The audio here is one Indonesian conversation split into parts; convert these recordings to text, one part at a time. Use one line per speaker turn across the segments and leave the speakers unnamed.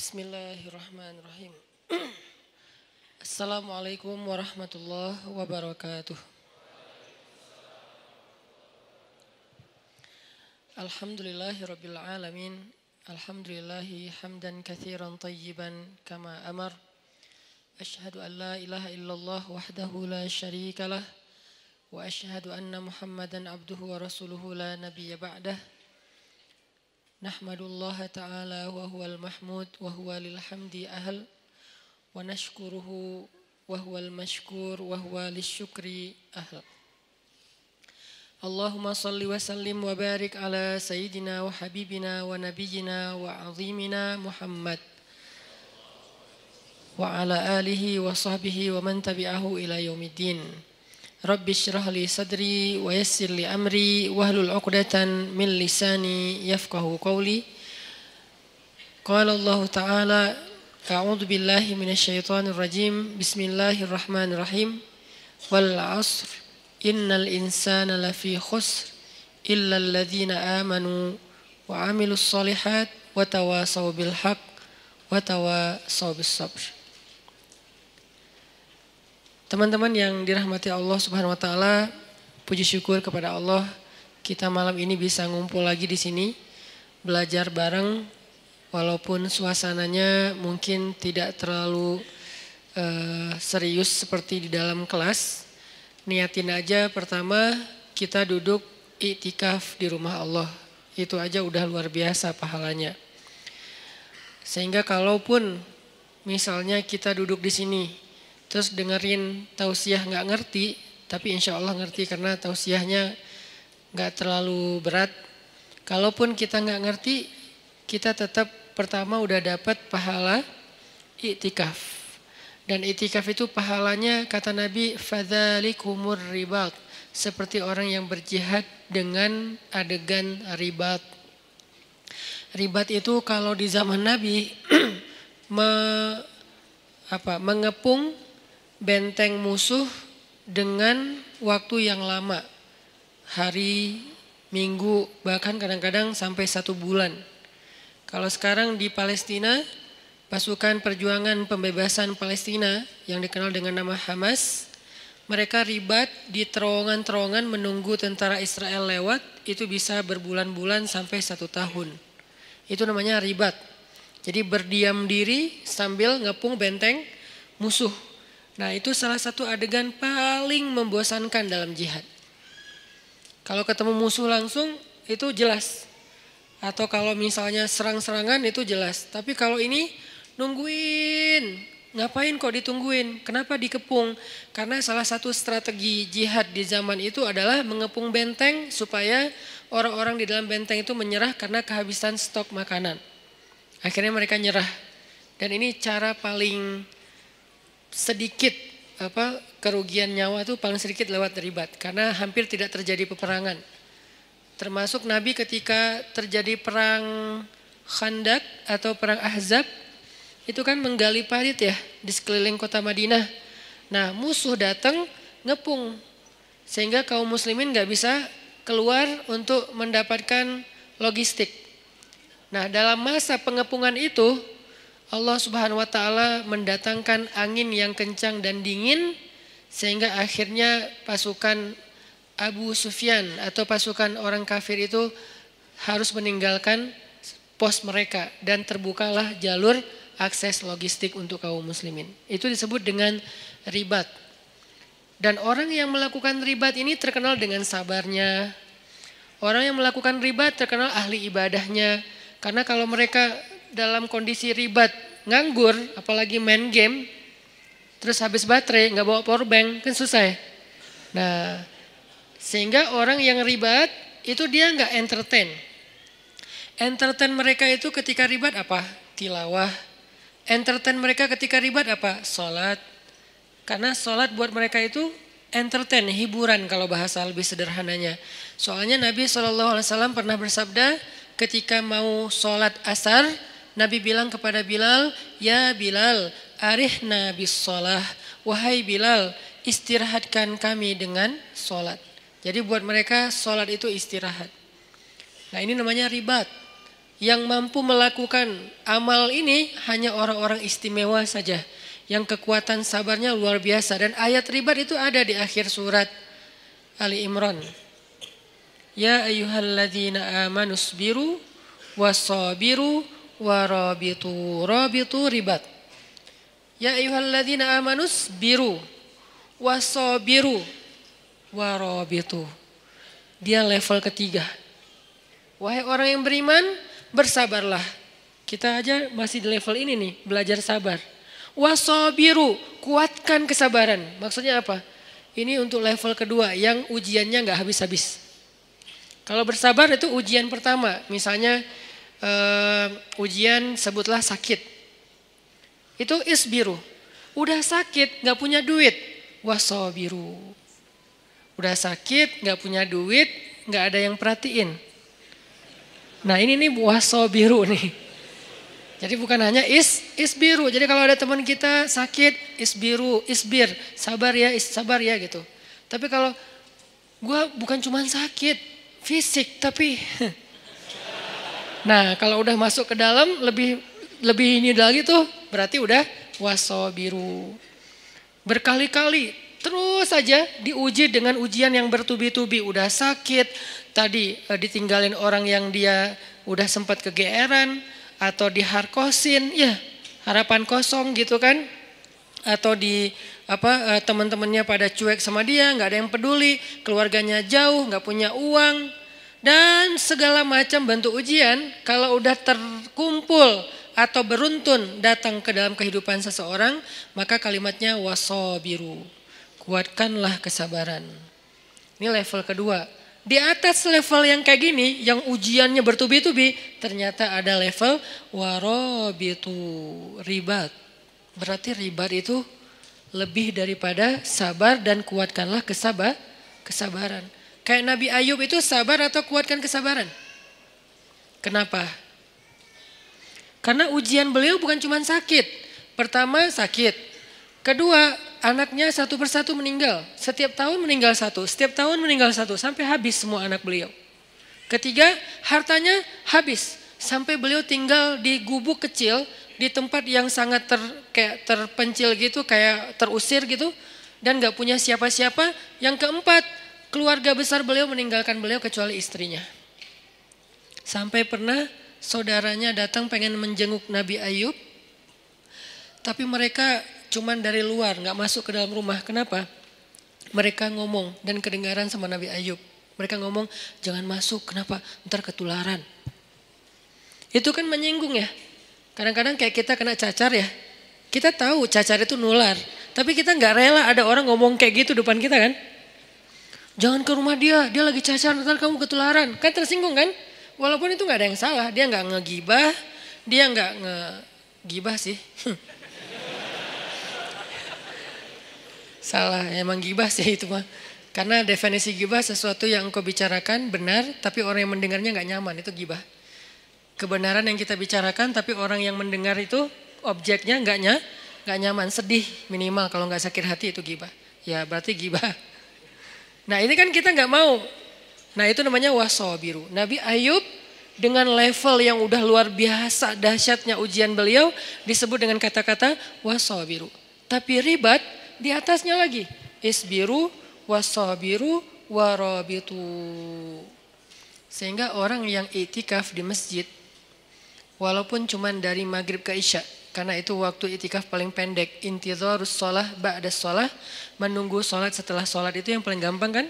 Bismillahirrahmanirrahim. Assalamualaikum warahmatullahi wabarakatuh. Alhamdulillahirabbil alamin. Alhamdulillahi hamdan katsiran tayyiban kama amar. Asyhadu an la ilaha illallah wahdahu la syarikalah wa asyhadu anna Muhammadan abduhu wa rasuluhu la nabiyya ba'dah. Nahmadullaha ta'ala wa huwal mahmud wa huwa lil hamdi ahl wa nashkuruhu wa huwal mashkur wa huwa lisyukri ahl. Allahumma salli wa sallim wa barik ala sayyidina wa habibina wa nabiyyina wa azimina Muhammad wa ala alihi wa sahbihi wa man tabi'ahu ila yaumiddin. Rabbi syrah li sadri wa yassir li amri wahlul 'uqdatan min lisani yafqahu qawli. Qala Allah Ta'ala, a'udzu billahi minasyaitonir rajim. Bismillahirrahmanirrahim. Wal 'asr innal insana lafi khusr illa alladhina amanu wa 'amilus shalihat wa tawasaw bil haqq wa tawasaw bis sabr. Teman-teman yang dirahmati Allah Subhanahu wa taala, puji syukur kepada Allah kita malam ini bisa ngumpul lagi di sini belajar bareng walaupun suasananya mungkin tidak terlalu serius seperti di dalam kelas. Niatin aja pertama kita duduk iktikaf di rumah Allah. Itu aja udah luar biasa pahalanya. Sehingga kalaupun misalnya kita duduk di sini terus dengerin tausiah nggak ngerti, tapi insya Allah ngerti karena tausiahnya nggak terlalu berat. Kalaupun kita nggak ngerti, kita tetap pertama udah dapat pahala iktikaf. Dan iktikaf itu pahalanya kata Nabi, fadzalikumur ribat, seperti orang yang berjihad dengan adegan ribat. Ribat itu kalau di zaman Nabi mengepung benteng musuh dengan waktu yang lama, hari, minggu, bahkan kadang-kadang sampai 1 bulan. Kalau sekarang di Palestina, pasukan perjuangan pembebasan Palestina yang dikenal dengan nama Hamas, mereka ribat di terowongan-terowongan menunggu tentara Israel lewat, itu bisa berbulan-bulan sampai 1 tahun. Itu namanya ribat. Jadi berdiam diri sambil ngepung benteng musuh. Nah, itu salah satu adegan paling membosankan dalam jihad. Kalau ketemu musuh langsung itu jelas. Atau kalau misalnya serang-serangan itu jelas. Tapi kalau ini nungguin. Ngapain kok ditungguin? Kenapa dikepung? Karena salah satu strategi jihad di zaman itu adalah mengepung benteng supaya orang-orang di dalam benteng itu menyerah karena kehabisan stok makanan. Akhirnya mereka nyerah. Dan ini cara paling sedikit kerugian nyawa itu paling sedikit lewat ribat karena hampir tidak terjadi peperangan. Termasuk Nabi ketika terjadi perang Khandak atau perang Ahzab itu kan menggali parit ya di sekeliling kota Madinah. Nah, musuh datang ngepung sehingga kaum muslimin nggak bisa keluar untuk mendapatkan logistik. Nah, dalam masa pengepungan itu Allah Subhanahu wa taala mendatangkan angin yang kencang dan dingin sehingga akhirnya pasukan Abu Sufyan atau pasukan orang kafir itu harus meninggalkan pos mereka dan terbukalah jalur akses logistik untuk kaum muslimin. Itu disebut dengan ribat. Dan orang yang melakukan ribat ini terkenal dengan sabarnya. Orang yang melakukan ribat terkenal ahli ibadahnya. Karena kalau mereka dalam kondisi ribat nganggur, apalagi main game, terus habis baterai nggak bawa power bank kan susah ya. Nah, sehingga orang yang ribat itu dia nggak entertain. Entertain mereka itu ketika ribat apa? Tilawah. Entertain mereka ketika ribat apa? Sholat. Karena sholat buat mereka itu entertain, hiburan kalau bahasa lebih sederhananya. Soalnya Nabi SAW pernah bersabda ketika mau sholat asar, Nabi bilang kepada Bilal, ya Bilal, arihna bis sholah. Wahai Bilal, istirahatkan kami dengan sholat. Jadi buat mereka sholat itu istirahat. Nah, ini namanya ribat. Yang mampu melakukan amal ini hanya orang-orang istimewa saja. Yang kekuatan sabarnya luar biasa. Dan ayat ribat itu ada di akhir surat Ali Imran. Ya ayyuhalladzina amanu sabiru wasabiru warabitu. Rabitu ribat. Ya ayyuhalladzina amanu sabiru wasabiru warabitu. Dia level ketiga. Wahai orang yang beriman, bersabarlah. Kita aja masih di level ini nih, belajar sabar. Wasabiru, kuatkan kesabaran. Maksudnya apa? Ini untuk level kedua yang ujiannya nggak habis-habis. Kalau bersabar itu ujian pertama. Misalnya ujian sebutlah sakit. Itu isbiru. Udah sakit, nggak punya duit. Wasabiru. Udah sakit, nggak punya duit, nggak ada yang perhatiin. Nah ini nih wasabiru nih. Jadi bukan hanya isbiru. Jadi kalau ada teman kita sakit, isbir, sabar ya gitu. Tapi kalau gue bukan cuma sakit, fisik tapi. Nah kalau udah masuk ke dalam lebih ini lagi tuh berarti udah wasabiru. Berkali-kali terus saja diuji dengan ujian yang bertubi-tubi. Udah sakit, tadi ditinggalin orang yang dia udah sempat kegeeran. Atau diharkosin, ya harapan kosong gitu kan. Atau teman-temannya pada cuek sama dia, nggak ada yang peduli. Keluarganya jauh, nggak punya uang. Dan segala macam bentuk ujian kalau udah terkumpul atau beruntun datang ke dalam kehidupan seseorang. Maka kalimatnya wasabiru. Kuatkanlah kesabaran. Ini level kedua. Di atas level yang kayak gini, yang ujiannya bertubi-tubi, ternyata ada level warabitu, ribat. Berarti ribat itu lebih daripada sabar dan kuatkanlah kesabaran. Kayak Nabi Ayub itu sabar atau kuatkan kesabaran? Kenapa? Karena ujian beliau bukan cuma sakit. Pertama sakit. Kedua, anaknya satu persatu meninggal. Setiap tahun meninggal satu, setiap tahun meninggal satu. Sampai habis semua anak beliau. Ketiga, hartanya habis. Sampai beliau tinggal di gubuk kecil. Di tempat yang sangat kayak terpencil gitu, kayak terusir gitu. Dan gak punya siapa-siapa. Yang keempat, keluarga besar beliau meninggalkan beliau kecuali istrinya. Sampai pernah saudaranya datang pengen menjenguk Nabi Ayub. Tapi mereka cuman dari luar, gak masuk ke dalam rumah. Kenapa? Mereka ngomong dan kedengaran sama Nabi Ayub. Mereka ngomong, jangan masuk, kenapa? Ntar ketularan. Itu kan menyinggung ya. Kadang-kadang kayak kita kena cacar ya. Kita tahu cacar itu nular. Tapi kita gak rela ada orang ngomong kayak gitu depan kita kan. Jangan ke rumah dia lagi cacar, ntar kamu ketularan. Kan tersinggung kan? Walaupun itu gak ada yang salah. Dia gak ngegibah, dia gak ngegibah sih. Salah, emang gibah sih itu mah. Karena definisi gibah sesuatu yang engkau bicarakan benar, tapi orang yang mendengarnya gak nyaman, itu gibah. Kebenaran yang kita bicarakan, tapi orang yang mendengar itu objeknya gak nyaman, sedih minimal. Kalau gak sakit hati itu gibah. Ya berarti gibah. Nah ini kan kita gak mau. Nah itu namanya wasabiru. Nabi Ayub dengan level yang udah luar biasa dahsyatnya ujian beliau disebut dengan kata-kata wasabiru. Tapi ribat di atasnya lagi, isbiru, wasabiru, warabitu. Sehingga orang yang itikaf di masjid, walaupun cuman dari maghrib ke isya, karena itu waktu itikaf paling pendek, intidharus sholah ba'das sholah, menunggu sholat setelah sholat itu yang paling gampang kan?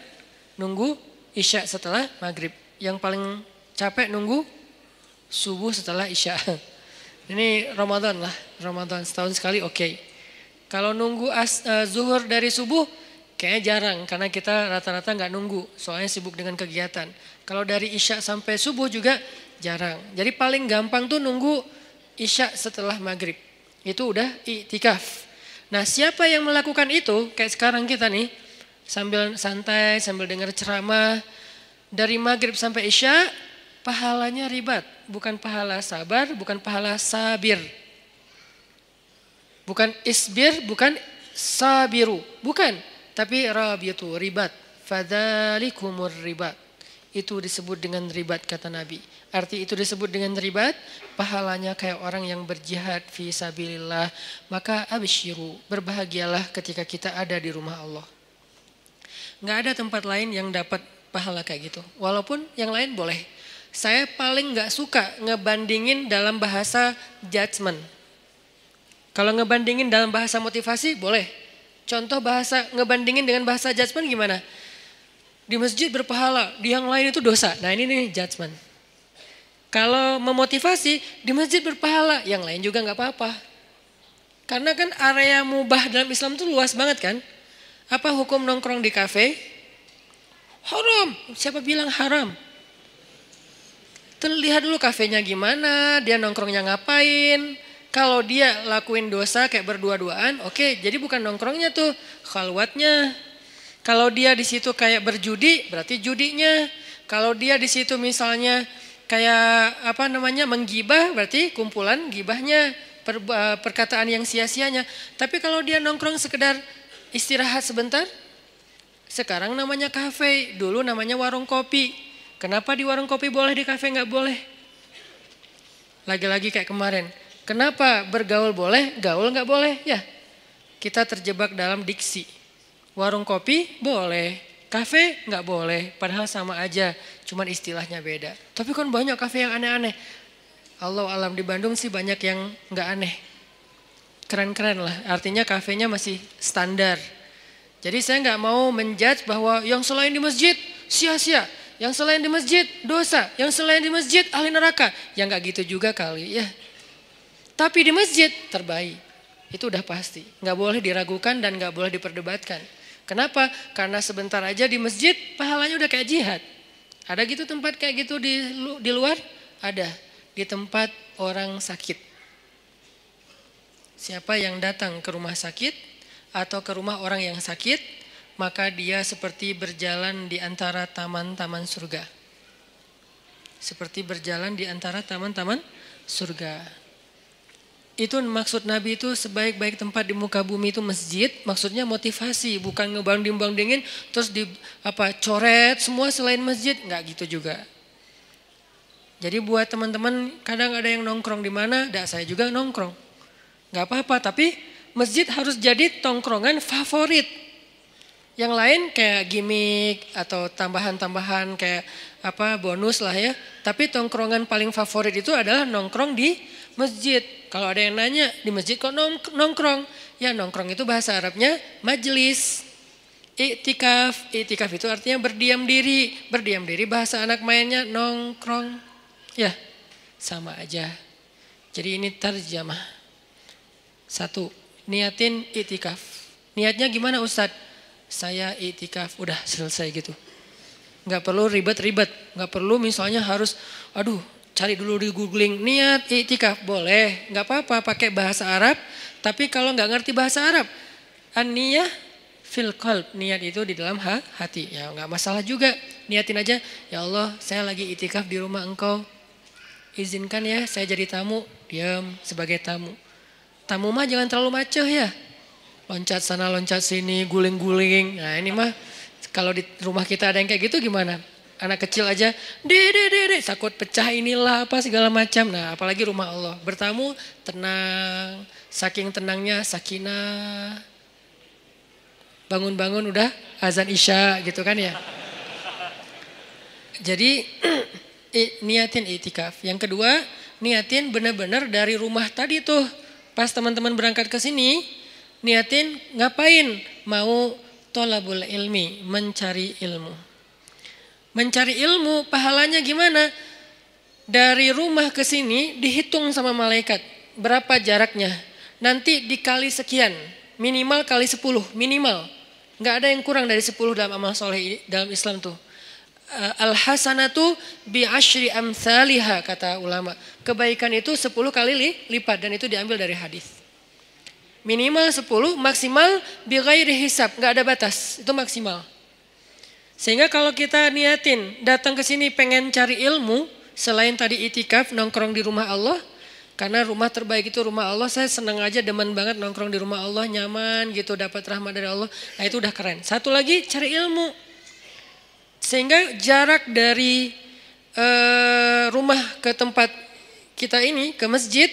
Nunggu isya setelah maghrib. Yang paling capek nunggu subuh setelah isya. Ini Ramadan lah, Ramadan setahun sekali oke. Kalau nunggu zuhur dari subuh kayaknya jarang karena kita rata-rata nggak nunggu soalnya sibuk dengan kegiatan. Kalau dari isya sampai subuh juga jarang. Jadi paling gampang tuh nunggu isya setelah maghrib. Itu udah i'tikaf. Nah siapa yang melakukan itu kayak sekarang kita nih sambil santai sambil dengar ceramah dari maghrib sampai isya pahalanya ribat. Bukan pahala sabar, bukan pahala sabir. Bukan isbir, bukan sabiru. Bukan. Tapi rabitu, ribat. Fadzalikumur ribat. Itu disebut dengan ribat kata Nabi. Arti itu disebut dengan ribat, pahalanya kayak orang yang berjihad fi sabilillah. Maka absyiru, berbahagialah ketika kita ada di rumah Allah. Nggak ada tempat lain yang dapat pahala kayak gitu. Walaupun yang lain boleh. Saya paling nggak suka ngebandingin dalam bahasa judgment. Kalau ngebandingin dalam bahasa motivasi boleh. Contoh bahasa ngebandingin dengan bahasa judgment gimana? Di masjid berpahala, di yang lain itu dosa. Nah ini nih judgment. Kalau memotivasi, di masjid berpahala, yang lain juga nggak apa-apa. Karena kan area mubah dalam Islam itu luas banget kan. Apa hukum nongkrong di kafe? Haram. Siapa bilang haram? Lihat dulu kafenya gimana, dia nongkrongnya ngapain. Kalau dia lakuin dosa kayak berdua-duaan, oke, jadi bukan nongkrongnya tuh, khalwatnya. Kalau dia di situ kayak berjudi, berarti judinya. Kalau dia di situ misalnya kayak menggibah, berarti kumpulan gibahnya, perkataan yang sia-sianya. Tapi kalau dia nongkrong sekedar istirahat sebentar, sekarang namanya kafe, dulu namanya warung kopi. Kenapa di warung kopi boleh, di kafe nggak boleh? Lagi-lagi kayak kemarin. Kenapa bergaul boleh, gaul nggak boleh? Ya, kita terjebak dalam diksi. Warung kopi boleh, kafe nggak boleh, padahal sama aja, cuman istilahnya beda. Tapi kan banyak kafe yang aneh-aneh. Allah alam, di Bandung sih banyak yang nggak aneh. Keren-keren lah, artinya kafenya masih standar. Jadi saya nggak mau menjudge bahwa yang selain di masjid sia-sia, yang selain di masjid dosa, yang selain di masjid ahli neraka. Ya nggak gitu juga kali ya. Tapi di masjid terbaik, itu udah pasti. Nggak boleh diragukan dan nggak boleh diperdebatkan. Kenapa? Karena sebentar aja di masjid pahalanya udah kayak jihad. Ada gitu tempat kayak gitu di luar? Ada. Di tempat orang sakit. Siapa yang datang ke rumah sakit atau ke rumah orang yang sakit, maka dia seperti berjalan di antara taman-taman surga. Seperti berjalan di antara taman-taman surga. Itu maksud Nabi itu sebaik-baik tempat di muka bumi itu masjid, maksudnya motivasi, bukan ngebanding-bandingin terus coret semua selain masjid, enggak gitu juga. Jadi buat teman-teman kadang ada yang nongkrong di mana, saya juga nongkrong. Enggak apa-apa, tapi masjid harus jadi tongkrongan favorit. Yang lain kayak gimmick atau tambahan-tambahan kayak bonus lah ya. Tapi tongkrongan paling favorit itu adalah nongkrong di masjid. Kalau ada yang nanya, di masjid kok nongkrong? Ya nongkrong itu bahasa Arabnya majelis. I'tikaf. I'tikaf itu artinya berdiam diri. Berdiam diri bahasa anak mainnya nongkrong. Ya sama aja. Jadi ini terjemah. 1. Niatin i'tikaf. Niatnya gimana Ustadz? Saya i'tikaf. Udah selesai gitu. Gak perlu ribet-ribet. Gak perlu misalnya harus cari dulu di googling niat i'tikaf, boleh, nggak apa-apa pakai bahasa Arab. Tapi kalau nggak ngerti bahasa Arab, an-niyah fil qalb, niat itu di dalam hati, ya nggak masalah juga. Niatin aja, ya Allah saya lagi i'tikaf di rumah Engkau, izinkan ya saya jadi tamu, diam sebagai tamu. Tamu mah jangan terlalu macoh ya, loncat sana loncat sini, guling-guling. Nah ini mah kalau di rumah kita ada yang kayak gitu gimana? Anak kecil aja, dede, takut pecah inilah apa segala macam. Nah apalagi rumah Allah. Bertamu tenang, saking tenangnya sakinah. Bangun-bangun udah azan isya gitu kan ya. Jadi niatin i'tikaf. Yang kedua, niatin benar-benar dari rumah tadi tuh. Pas teman-teman berangkat ke sini, niatin ngapain? Mau tholabul ilmi, mencari ilmu. Mencari ilmu pahalanya gimana? Dari rumah ke sini dihitung sama malaikat. Berapa jaraknya? Nanti dikali sekian. Minimal kali 10. Minimal. Nggak ada yang kurang dari 10 dalam amal soleh dalam Islam tuh. Al-hasanatu bi'ashri amthaliha kata ulama. Kebaikan itu 10 kali lipat dan itu diambil dari hadis. Minimal 10, maksimal bighairi hisab. Nggak ada batas. Itu maksimal. Sehingga kalau kita niatin datang ke sini pengen cari ilmu, selain tadi i'tikaf nongkrong di rumah Allah, karena rumah terbaik itu rumah Allah, saya senang aja demen banget nongkrong di rumah Allah, nyaman gitu, dapat rahmat dari Allah. Nah itu udah keren. Satu lagi cari ilmu. Sehingga jarak dari rumah ke tempat kita ini, ke masjid,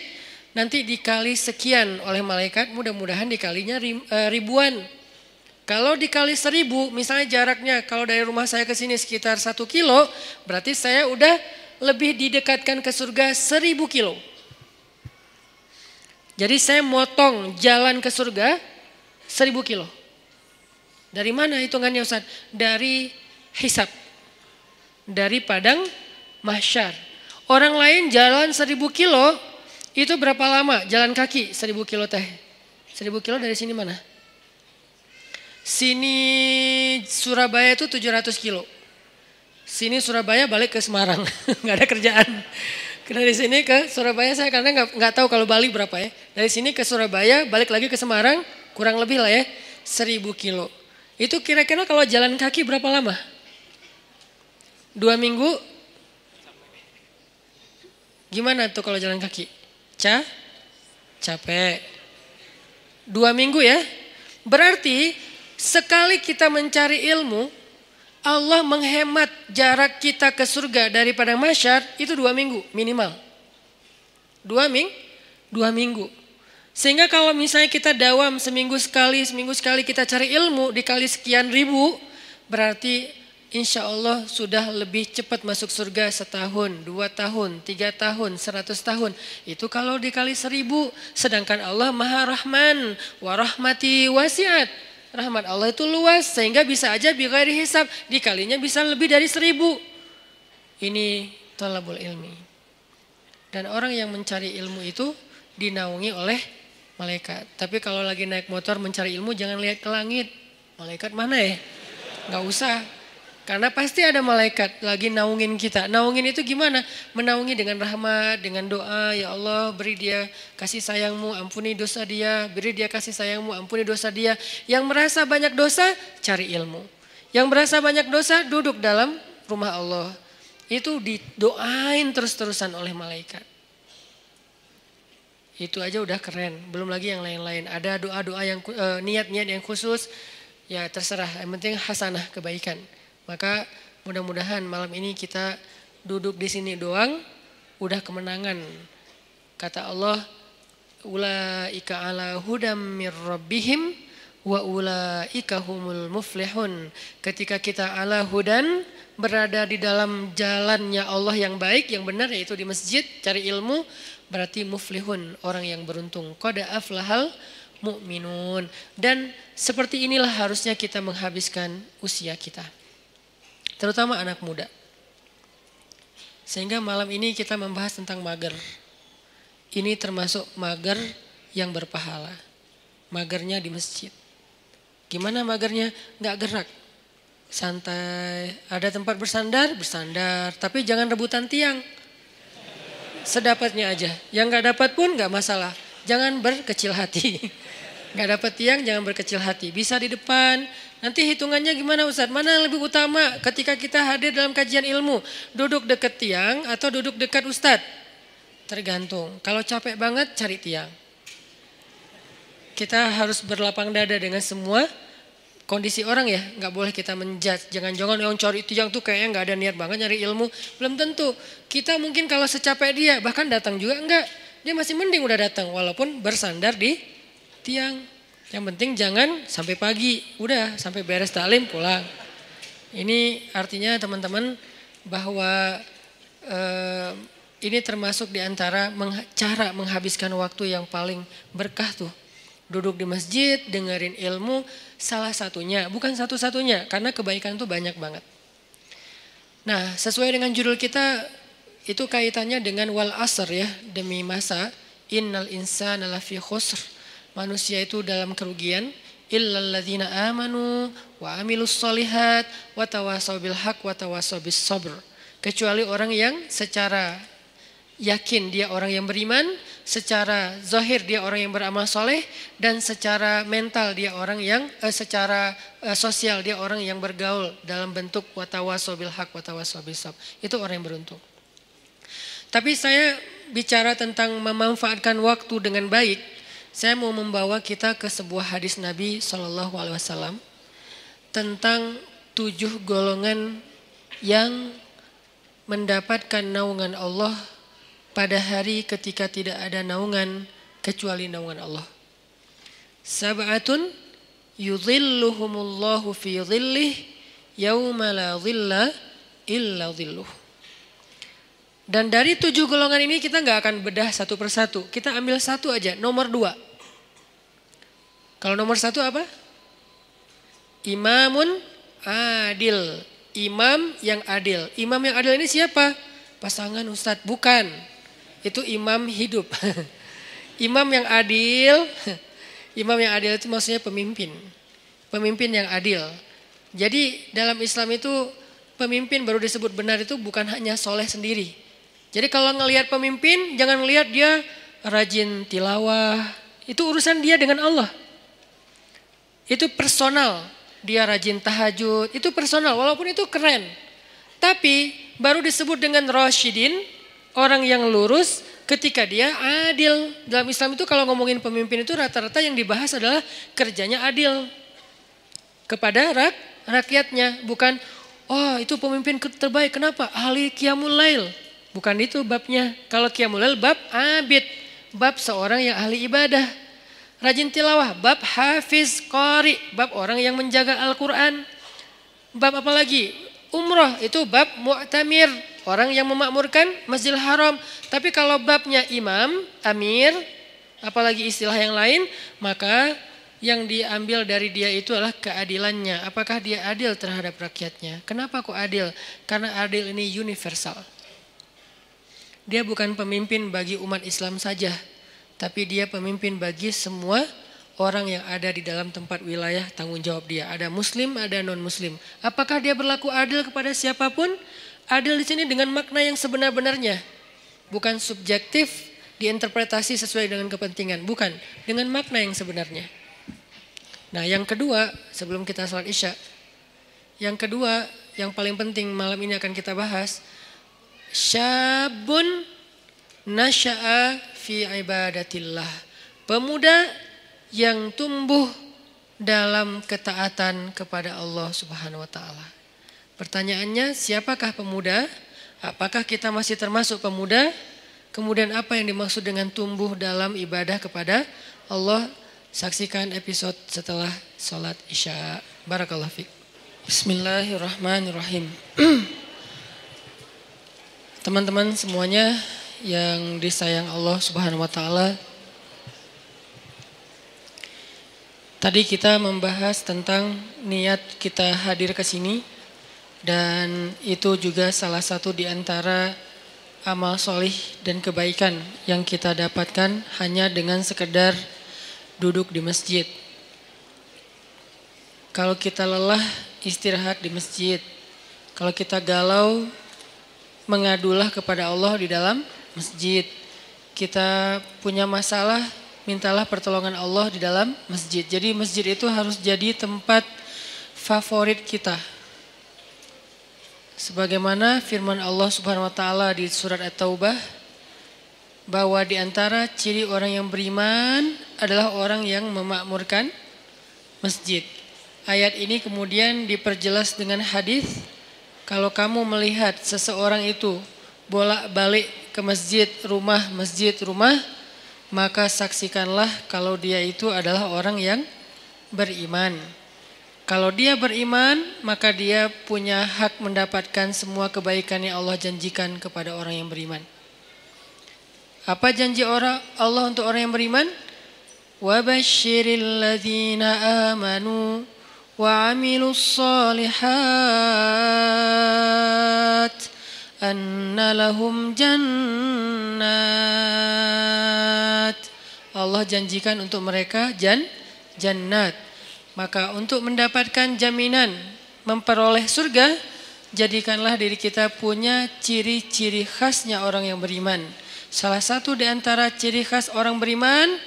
nanti dikali sekian oleh malaikat, mudah-mudahan dikalinya ribuan. Kalau dikali 1000, misalnya jaraknya kalau dari rumah saya ke sini sekitar 1 kilo, berarti saya udah lebih didekatkan ke surga 1000 kilo. Jadi saya motong jalan ke surga 1000 kilo. Dari mana hitungannya Ustaz? Dari hisab. Dari padang mahsyar. Orang lain jalan 1000 kilo, itu berapa lama jalan kaki 1000 kilo teh? 1000 kilo dari sini mana? Sini Surabaya itu 700 kilo. Sini Surabaya balik ke Semarang, nggak ada kerjaan. Dari sini ke Surabaya saya karena nggak tahu kalau Bali berapa ya. Dari sini ke Surabaya balik lagi ke Semarang, kurang lebih lah ya 1000 kilo. Itu kira-kira kalau jalan kaki berapa lama? 2 minggu? Gimana tuh kalau jalan kaki? Capek. 2 minggu ya. Berarti sekali kita mencari ilmu, Allah menghemat jarak kita ke surga dari padang mahsyar itu 2 minggu minimal. 2 minggu. Sehingga kalau misalnya kita dawam seminggu sekali kita cari ilmu dikali sekian ribu, berarti insya Allah sudah lebih cepat masuk surga 1 tahun, 2 tahun, 3 tahun, 100 tahun. Itu kalau dikali 1000, sedangkan Allah Maha Rahman, wa rahmati wasi'at. Rahmat Allah itu luas sehingga bisa aja bighairi hisab, dikalinya bisa lebih dari 1000. Ini thalabul ilmi. Dan orang yang mencari ilmu itu dinaungi oleh malaikat. Tapi kalau lagi naik motor mencari ilmu jangan lihat ke langit. Malaikat mana ya? Gak usah. Karena pasti ada malaikat lagi naungin kita. Naungin itu gimana? Menaungi dengan rahmat, dengan doa. Ya Allah beri dia kasih sayangmu, ampuni dosa dia. Beri dia kasih sayangmu, ampuni dosa dia. Yang merasa banyak dosa, cari ilmu. Yang merasa banyak dosa, duduk dalam rumah Allah. Itu didoain terus-terusan oleh malaikat. Itu aja udah keren. Belum lagi yang lain-lain. Ada doa-doa yang niat-niat yang khusus. Ya terserah, yang penting hasanah, kebaikan. Maka mudah-mudahan malam ini kita duduk di sini doang udah kemenangan. Kata Allah, ulaika ala hudam mir rabbihim wa ulaika humul muflihun. Ketika kita ala hudan berada di dalam jalannya Allah yang baik, yang benar yaitu di masjid cari ilmu, berarti muflihun, orang yang beruntung. Qad aflahal mu'minun. Dan seperti inilah harusnya kita menghabiskan usia kita. Terutama anak muda. Sehingga malam ini kita membahas tentang mager. Ini termasuk mager yang berpahala. Magernya di masjid. Gimana magernya? Gak gerak. Santai. Ada tempat bersandar, bersandar. Tapi jangan rebutan tiang. Sedapatnya aja. Yang gak dapat pun gak masalah. Jangan berkecil hati. Gak dapat tiang, jangan berkecil hati. Bisa di depan. Nanti hitungannya gimana Ustaz? Mana yang lebih utama ketika kita hadir dalam kajian ilmu? Duduk dekat tiang atau duduk dekat Ustaz? Tergantung. Kalau capek banget cari tiang. Kita harus berlapang dada dengan semua kondisi orang ya. Gak boleh kita menjudge. Jangan-jangan yang cari tiang tuh kayaknya gak ada niat banget nyari ilmu. Belum tentu. Kita mungkin kalau secapek dia bahkan datang juga enggak. Dia masih mending udah datang walaupun bersandar di tiang. Yang penting jangan sampai pagi, udah sampai beres taklim pulang. Ini artinya teman-teman bahwa ini termasuk diantara cara menghabiskan waktu yang paling berkah tuh. Duduk di masjid, dengerin ilmu, salah satunya, bukan satu-satunya karena kebaikan itu banyak banget. Nah sesuai dengan judul kita itu kaitannya dengan wal asr ya, demi masa, innal insana lafi khusr. Manusia itu dalam kerugian illalladzina amanu wa amilus solihat wa tawasaw bil haq wa tawasaw bis sabr. Kecuali orang yang secara yakin dia orang yang beriman, secara zahir dia orang yang beramal soleh, dan secara mental dia orang yang secara sosial dia orang yang bergaul dalam bentuk wa tawasaw bil haq wa tawasaw bis sabr. Itu orang yang beruntung. Tapi saya bicara tentang memanfaatkan waktu dengan baik. Saya mau membawa kita ke sebuah hadis Nabi SAW tentang 7 golongan yang mendapatkan naungan Allah pada hari ketika tidak ada naungan kecuali naungan Allah. Sab'atun yudhilluhumullahu fi dhillih yauma la dhilla illa dhilluh. Dan dari 7 golongan ini kita nggak akan bedah satu persatu. Kita ambil satu aja, nomor 2. Kalau nomor 1 apa? Imamun adil. Imam yang adil. Imam yang adil ini siapa? Pasangan ustadz? Bukan. Itu imam hidup. Imam yang adil. Imam yang adil itu maksudnya pemimpin. Pemimpin yang adil. Jadi dalam Islam itu pemimpin baru disebut benar itu bukan hanya soleh sendiri. Jadi kalau ngelihat pemimpin jangan ngelihat dia rajin tilawah. Itu urusan dia dengan Allah. Itu personal. Dia rajin tahajud. Itu personal walaupun itu keren. Tapi baru disebut dengan rasyidin. Orang yang lurus ketika dia adil. Dalam Islam itu kalau ngomongin pemimpin itu rata-rata yang dibahas adalah kerjanya adil. Kepada rakyatnya. Bukan, oh itu pemimpin terbaik. Kenapa? Ahli qiyamul lail. Bukan itu babnya. Kalau qiyamul lail bab abid. Bab seorang yang ahli ibadah. Rajin tilawah. Bab hafiz qari. Bab orang yang menjaga Al-Quran. Bab apa lagi? Umroh itu bab mu'tamir. Orang yang memakmurkan Masjidil Haram. Tapi kalau babnya imam, amir, apalagi istilah yang lain, maka yang diambil dari dia itu adalah keadilannya. Apakah dia adil terhadap rakyatnya? Kenapa kok adil? Karena adil ini universal. Dia bukan pemimpin bagi umat Islam saja, tapi dia pemimpin bagi semua orang yang ada di dalam tempat wilayah tanggung jawab dia. Ada muslim, ada non-muslim. Apakah dia berlaku adil kepada siapapun? Adil di sini dengan makna yang sebenar-benarnya. Bukan subjektif, diinterpretasi sesuai dengan kepentingan. Bukan, dengan makna yang sebenarnya. Nah yang kedua, sebelum kita salat isya. Yang kedua, yang paling penting malam ini akan kita bahas. Syabun nasya'a fi ibadatillah. Pemuda yang tumbuh dalam ketaatan kepada Allah Subhanahu wa taala. Pertanyaannya, siapakah pemuda? Apakah kita masih termasuk pemuda? Kemudian apa yang dimaksud dengan tumbuh dalam ibadah kepada Allah? Saksikan episode setelah sholat isya. Barakallahu fiik. Bismillahirrahmanirrahim. Teman-teman semuanya yang disayang Allah Subhanahu wa taala. Tadi kita membahas tentang niat kita hadir ke sini. Dan itu juga salah satu di antara amal solih dan kebaikan yang kita dapatkan hanya dengan sekedar duduk di masjid. Kalau kita lelah, istirahat di masjid. Kalau kita galau, mengadulah kepada Allah di dalam masjid. Kita punya masalah, mintalah pertolongan Allah di dalam masjid. Jadi masjid itu harus jadi tempat favorit kita. Sebagaimana firman Allah Subhanahu wa taala di surat At-Taubah bahwa di antara ciri orang yang beriman adalah orang yang memakmurkan masjid. Ayat ini kemudian diperjelas dengan hadis, kalau kamu melihat seseorang itu bolak-balik ke masjid rumah, maka saksikanlah kalau dia itu adalah orang yang beriman. Kalau dia beriman, maka dia punya hak mendapatkan semua kebaikan yang Allah janjikan kepada orang yang beriman. Apa janji Allah untuk orang yang beriman? وَبَشِّرِ الَّذِينَ آمَنُوا وَعَمِلُوا الصَّالِحَاتِ أَنَّ لَهُمْ جَنَّاتِ. Allah janjikan untuk mereka jannat. Maka untuk mendapatkan jaminan memperoleh surga, jadikanlah diri kita punya ciri-ciri khasnya orang yang beriman. Salah satu di antara ciri khas orang beriman,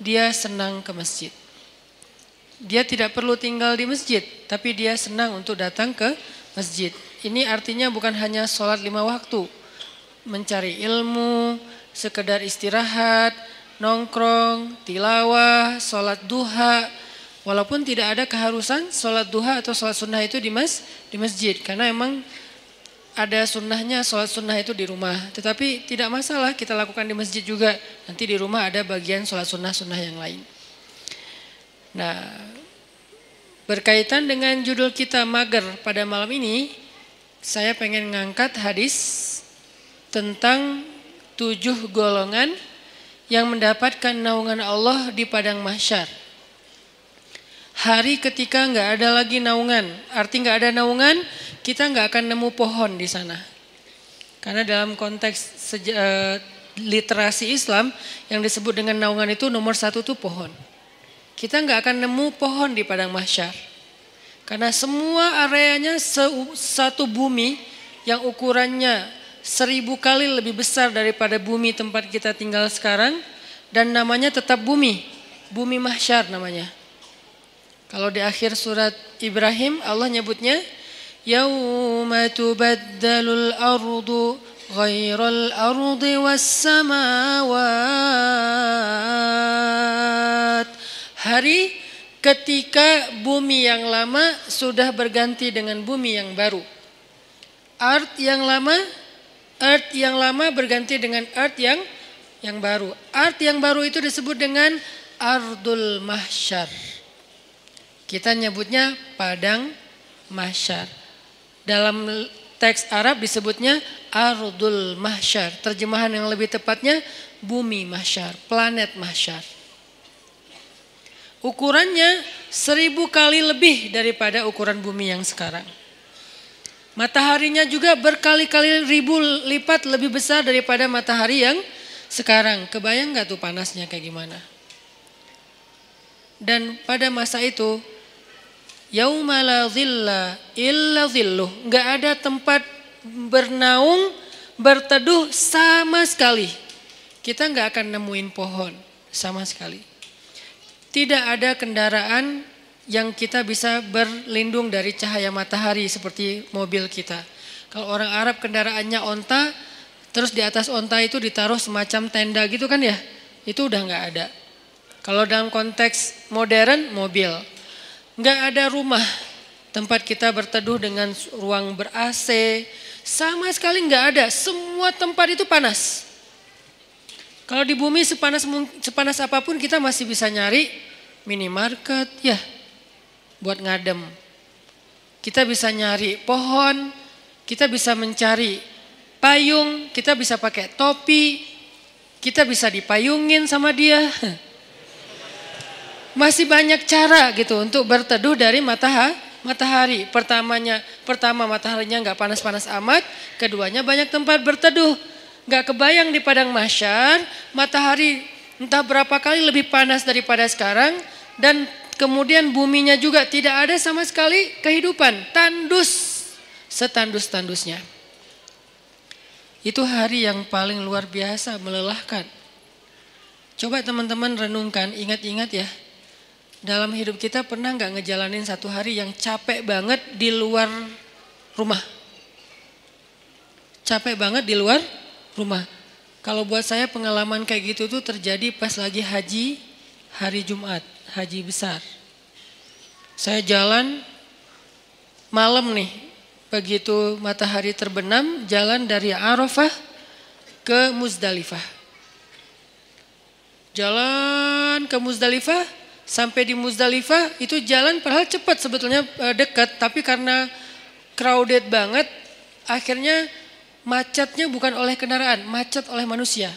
dia senang ke masjid. Dia tidak perlu tinggal di masjid, tapi dia senang untuk datang ke masjid. Ini artinya bukan hanya sholat 5 waktu, mencari ilmu, sekedar istirahat, nongkrong, tilawah, sholat duha. Walaupun tidak ada keharusan sholat duha atau sholat sunnah itu di masjid. Karena emang ada sunnahnya sholat sunnah itu di rumah. Tetapi tidak masalah kita lakukan di masjid juga. Nanti di rumah ada bagian sholat sunnah-sunnah yang lain. Nah, berkaitan dengan judul kita mager pada malam ini, saya pengen ngangkat hadis tentang 7 golongan yang mendapatkan naungan Allah di padang mahsyar. Hari ketika nggak ada lagi naungan, arti nggak ada naungan, kita nggak akan nemu pohon di sana. Karena dalam konteks literasi Islam yang disebut dengan naungan itu nomor 1 tuh pohon. Kita nggak akan nemu pohon di padang mahsyar. Karena semua areanya satu bumi yang ukurannya 1000 kali lebih besar daripada bumi tempat kita tinggal sekarang. Dan namanya tetap bumi. Bumi mahsyar namanya. Kalau di akhir surat Ibrahim Allah nyebutnya Yauma tubaddalul ardu ghairal ardi was samawat. Hari ketika bumi yang lama sudah berganti dengan bumi yang baru. Earth yang lama berganti dengan earth yang baru. Earth yang baru itu disebut dengan Ardul Mahsyar. Kita nyebutnya padang mahsyar. Dalam teks Arab disebutnya Ardul Mahsyar. Terjemahan yang lebih tepatnya bumi mahsyar, planet mahsyar. Ukurannya 1000 kali lebih daripada ukuran bumi yang sekarang. Mataharinya juga berkali-kali ribu lipat lebih besar daripada matahari yang sekarang. Kebayang gak tuh panasnya kayak gimana? Dan pada masa itu yauma la dhilla illa dhilluh, gak ada tempat bernaung, berteduh sama sekali. Kita gak akan nemuin pohon sama sekali. Tidak ada kendaraan yang kita bisa berlindung dari cahaya matahari seperti mobil kita. Kalau orang Arab kendaraannya onta, terus di atas onta itu ditaruh semacam tenda gitu kan ya, itu udah gak ada. Kalau dalam konteks modern, mobil. Gak ada rumah tempat kita berteduh dengan ruang ber-AC, sama sekali gak ada. Semua tempat itu panas. Kalau di bumi sepanas apapun kita masih bisa nyari minimarket ya buat ngadem. Kita bisa nyari pohon, kita bisa mencari payung, kita bisa pakai topi, kita bisa dipayungin sama dia. Masih banyak cara gitu untuk berteduh dari matahari. Pertama mataharinya nggak panas-panas amat, keduanya banyak tempat berteduh. Nggak kebayang di padang mahsyar matahari entah berapa kali lebih panas daripada sekarang, dan kemudian buminya juga tidak ada sama sekali kehidupan, tandus setandus-tandusnya. Itu hari yang paling luar biasa, melelahkan. Coba teman-teman renungkan, ingat-ingat ya. Dalam hidup kita pernah nggak ngejalanin satu hari yang capek banget di luar rumah? Capek banget di luar rumah. Kalau buat saya pengalaman kayak gitu tuh terjadi pas lagi haji, hari Jumat, haji besar. Saya jalan malam nih, begitu matahari terbenam, jalan dari Arafah ke Muzdalifah. Jalan ke Muzdalifah, sampai di Muzdalifah itu jalan padahal cepat sebetulnya, dekat, tapi karena crowded banget, akhirnya macetnya bukan oleh kendaraan, macet oleh manusia.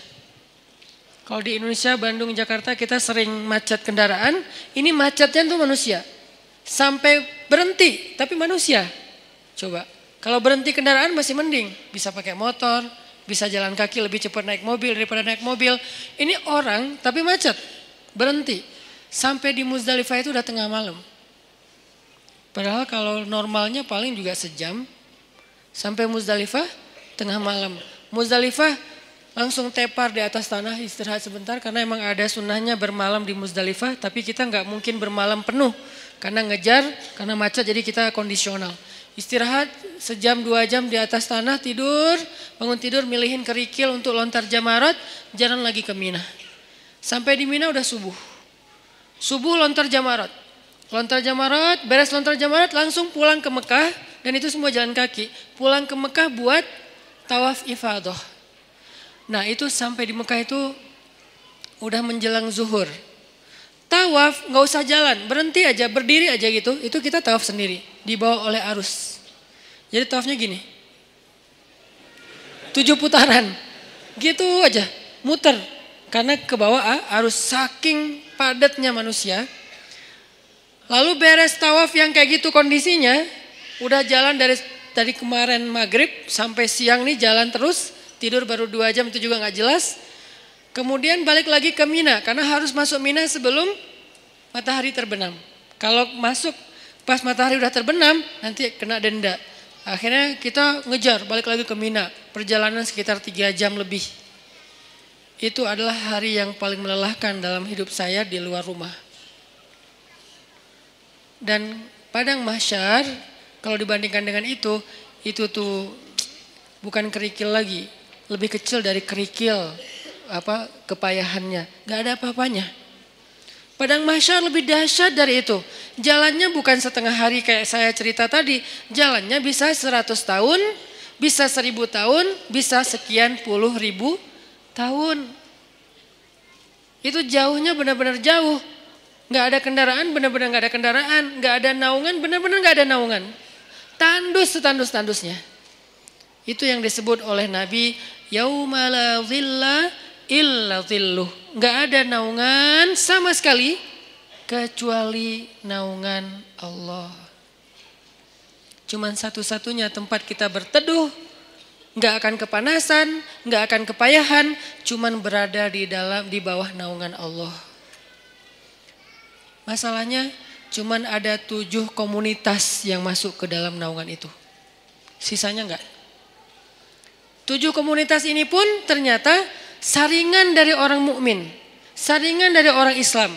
Kalau di Indonesia, Bandung, Jakarta kita sering macet kendaraan, ini macetnya tuh manusia. Sampai berhenti, tapi manusia. Coba, kalau berhenti kendaraan masih mending, bisa pakai motor, bisa jalan kaki lebih cepat naik mobil daripada naik mobil. Ini orang tapi macet, berhenti. Sampai di Muzdalifah itu udah tengah malam. Padahal kalau normalnya paling juga sejam. Sampai Muzdalifah tengah malam. Muzdalifah langsung tepar di atas tanah, istirahat sebentar karena emang ada sunnahnya bermalam di Muzdalifah, tapi kita nggak mungkin bermalam penuh karena ngejar, karena macet, jadi kita kondisional. Istirahat sejam 2 jam di atas tanah, tidur, bangun tidur, milihin kerikil untuk lontar jamarat, jalan lagi ke Mina. Sampai di Mina udah subuh. Subuh lontar jamarat. Lontar jamarat, beres lontar jamarat langsung pulang ke Mekah, dan itu semua jalan kaki. Pulang ke Mekah buat tawaf ifadah. Nah itu sampai di Mekah itu udah menjelang zuhur. Tawaf nggak usah jalan, berhenti aja, berdiri aja gitu. Itu kita tawaf sendiri, dibawa oleh arus. Jadi tawafnya gini, 7 putaran, gitu aja, muter. Karena ke bawah arus saking padatnya manusia. Lalu beres tawaf yang kayak gitu kondisinya, udah jalan dari kemarin maghrib sampai siang nih jalan terus, tidur baru 2 jam itu juga nggak jelas. Kemudian balik lagi ke Mina, karena harus masuk Mina sebelum matahari terbenam. Kalau masuk pas matahari udah terbenam, nanti kena denda. Akhirnya kita ngejar balik lagi ke Mina, perjalanan sekitar 3 jam lebih. Itu adalah hari yang paling melelahkan dalam hidup saya di luar rumah. Dan padang mahsyar kalau dibandingkan dengan itu tuh bukan kerikil lagi, lebih kecil dari kerikil kepayahannya, gak ada apa-apanya. Padang mahsyar lebih dahsyat dari itu. Jalannya bukan setengah hari kayak saya cerita tadi. Jalannya bisa 100 tahun, bisa 1000 tahun, bisa sekian puluh ribu tahun. Itu jauhnya benar-benar jauh. Gak ada kendaraan, benar-benar gak ada kendaraan. Gak ada naungan, benar-benar gak ada naungan. Tandus setandus-tandusnya. Itu yang disebut oleh Nabi, yauma la dhilla illa dhilluh. Gak ada naungan sama sekali kecuali naungan Allah. Cuman satu-satunya tempat kita berteduh, gak akan kepanasan, gak akan kepayahan, cuman berada di bawah naungan Allah. Masalahnya cuman ada 7 komunitas yang masuk ke dalam naungan itu. Sisanya enggak. 7 komunitas ini pun ternyata saringan dari orang mukmin, saringan dari orang Islam.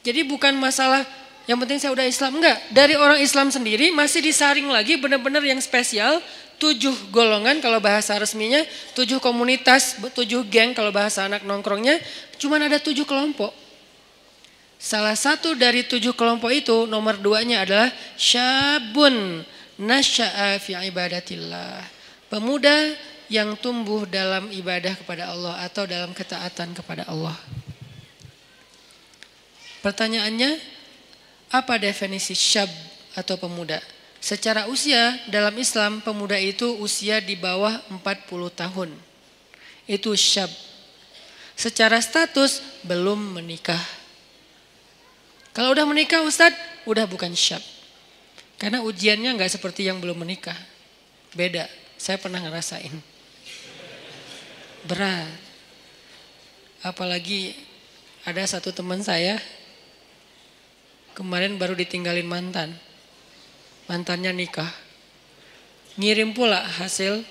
Jadi bukan masalah yang penting saya udah Islam, enggak. Dari orang Islam sendiri masih disaring lagi benar-benar yang spesial. 7 golongan kalau bahasa resminya, 7 komunitas, 7 geng kalau bahasa anak nongkrongnya, cuman ada 7 kelompok. Salah satu dari 7 kelompok itu nomor 2-nya adalah syabun nasya'a fi ibadatillah. Pemuda yang tumbuh dalam ibadah kepada Allah atau dalam ketaatan kepada Allah. Pertanyaannya, apa definisi syab atau pemuda? Secara usia dalam Islam pemuda itu usia di bawah 40 tahun. Itu syab. Secara status belum menikah. Kalau udah menikah Ustadz, udah bukan syab. Karena ujiannya nggak seperti yang belum menikah. Beda, saya pernah ngerasain. Berat. Apalagi ada satu teman saya kemarin baru ditinggalin mantan. Mantannya nikah. Ngirim pula hasil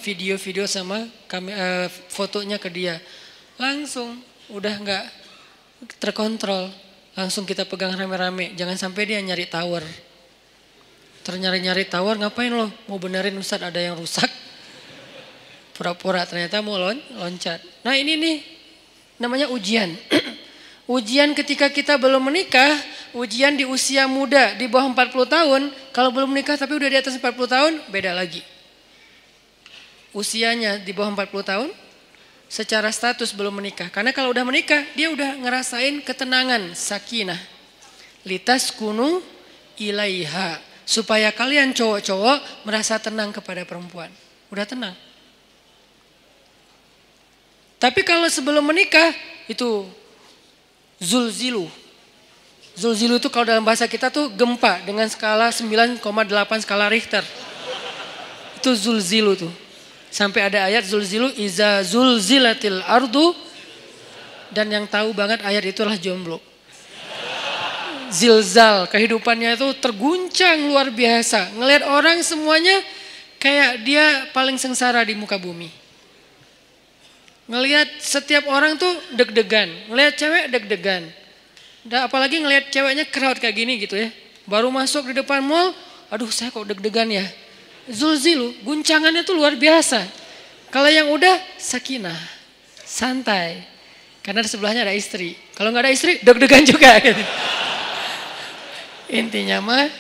video-video sama fotonya ke dia. Langsung udah nggak terkontrol. Langsung kita pegang rame-rame. Jangan sampai dia nyari tower. Nyari tower, ngapain lo? Mau benerin Ustadz ada yang rusak. Pura-pura ternyata mau loncat. Nah ini nih namanya ujian. Ujian ketika kita belum menikah, ujian di usia muda di bawah 40 tahun. Kalau belum menikah tapi udah di atas 40 tahun, beda lagi. Usianya di bawah 40 tahun, secara status belum menikah. Karena kalau udah menikah, dia udah ngerasain ketenangan, sakinah. Litaskunu ilaiha. Supaya kalian cowok-cowok merasa tenang kepada perempuan. Udah tenang. Tapi kalau sebelum menikah, itu zulzilu. Zulzilu itu kalau dalam bahasa kita tuh gempa dengan skala 9,8 skala Richter. Itu zulzilu tuh. Sampai ada ayat zulzilu iza zulzilatil ardu. Dan yang tahu banget ayat itulah jomblo. Zilzal, kehidupannya itu terguncang luar biasa. Ngelihat orang semuanya kayak dia paling sengsara di muka bumi. Ngelihat setiap orang tuh deg-degan. Ngelihat cewek deg-degan. Apalagi ngelihat ceweknya crowd kayak gini gitu ya. Baru masuk di depan mall, aduh saya kok deg-degan ya. Zulzilu, guncangannya tuh luar biasa. Kalau yang udah sakinah, santai. Karena di sebelahnya ada istri. Kalau nggak ada istri, deg-degan juga. Intinya mah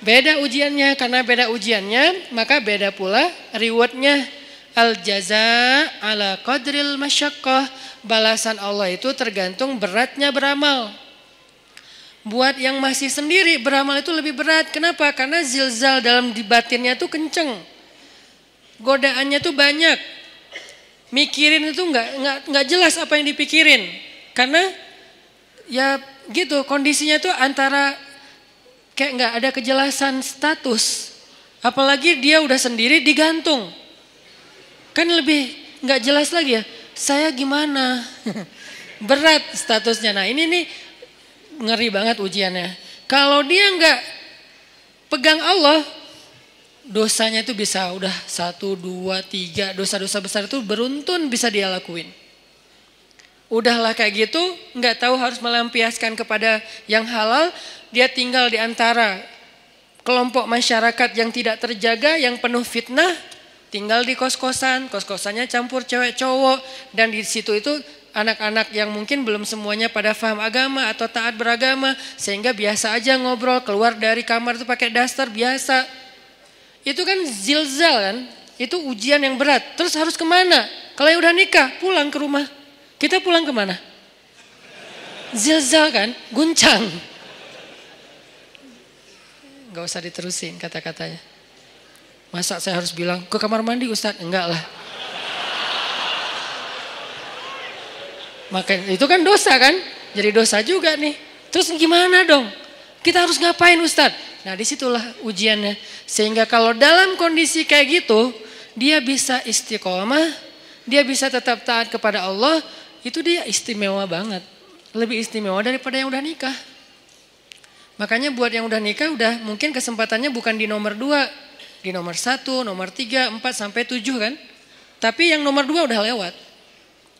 Beda ujiannya, karena beda ujiannya maka beda pula rewardnya. Al jaza ala qadril masyaqqah. Balasan Allah itu tergantung beratnya beramal. Buat yang masih sendiri beramal itu lebih berat. Kenapa? Karena zilzal dalam di batinnya itu kenceng. Godaannya tuh banyak. Mikirin itu nggak jelas apa yang dipikirin. Karena ya gitu kondisinya tuh antara kayak nggak ada kejelasan status. Apalagi dia udah sendiri digantung. Kan lebih nggak jelas lagi ya. Saya gimana? Berat statusnya. Nah ini nih ngeri banget ujiannya. Kalau dia nggak pegang Allah, dosanya itu bisa udah 1, 2, 3 dosa-dosa besar itu beruntun bisa dia lakuin. Udahlah kayak gitu, nggak tahu harus melampiaskan kepada yang halal, dia tinggal di antara kelompok masyarakat yang tidak terjaga, yang penuh fitnah, tinggal di kos-kosan, kos-kosannya campur cewek cowok, dan di situ itu anak-anak yang mungkin belum semuanya pada paham agama atau taat beragama, sehingga biasa aja ngobrol, keluar dari kamar itu pakai daster biasa. Itu kan zilzal kan, itu ujian yang berat. Terus harus kemana? Kalau yang udah nikah, pulang ke rumah. Kita pulang kemana? Zilzal kan, guncang. Gak usah diterusin kata-katanya. Masa saya harus bilang ke kamar mandi Ustadz? Enggak lah. Maka itu kan dosa kan? Jadi dosa juga nih. Terus gimana dong? Kita harus ngapain Ustadz? Nah disitulah ujiannya. Sehingga kalau dalam kondisi kayak gitu, dia bisa istiqomah, dia bisa tetap taat kepada Allah, itu dia istimewa banget. Lebih istimewa daripada yang udah nikah. Makanya buat yang udah nikah, udah mungkin kesempatannya bukan di nomor 2, di nomor 1, nomor 3, 4 sampai 7 kan. Tapi yang nomor 2 udah lewat.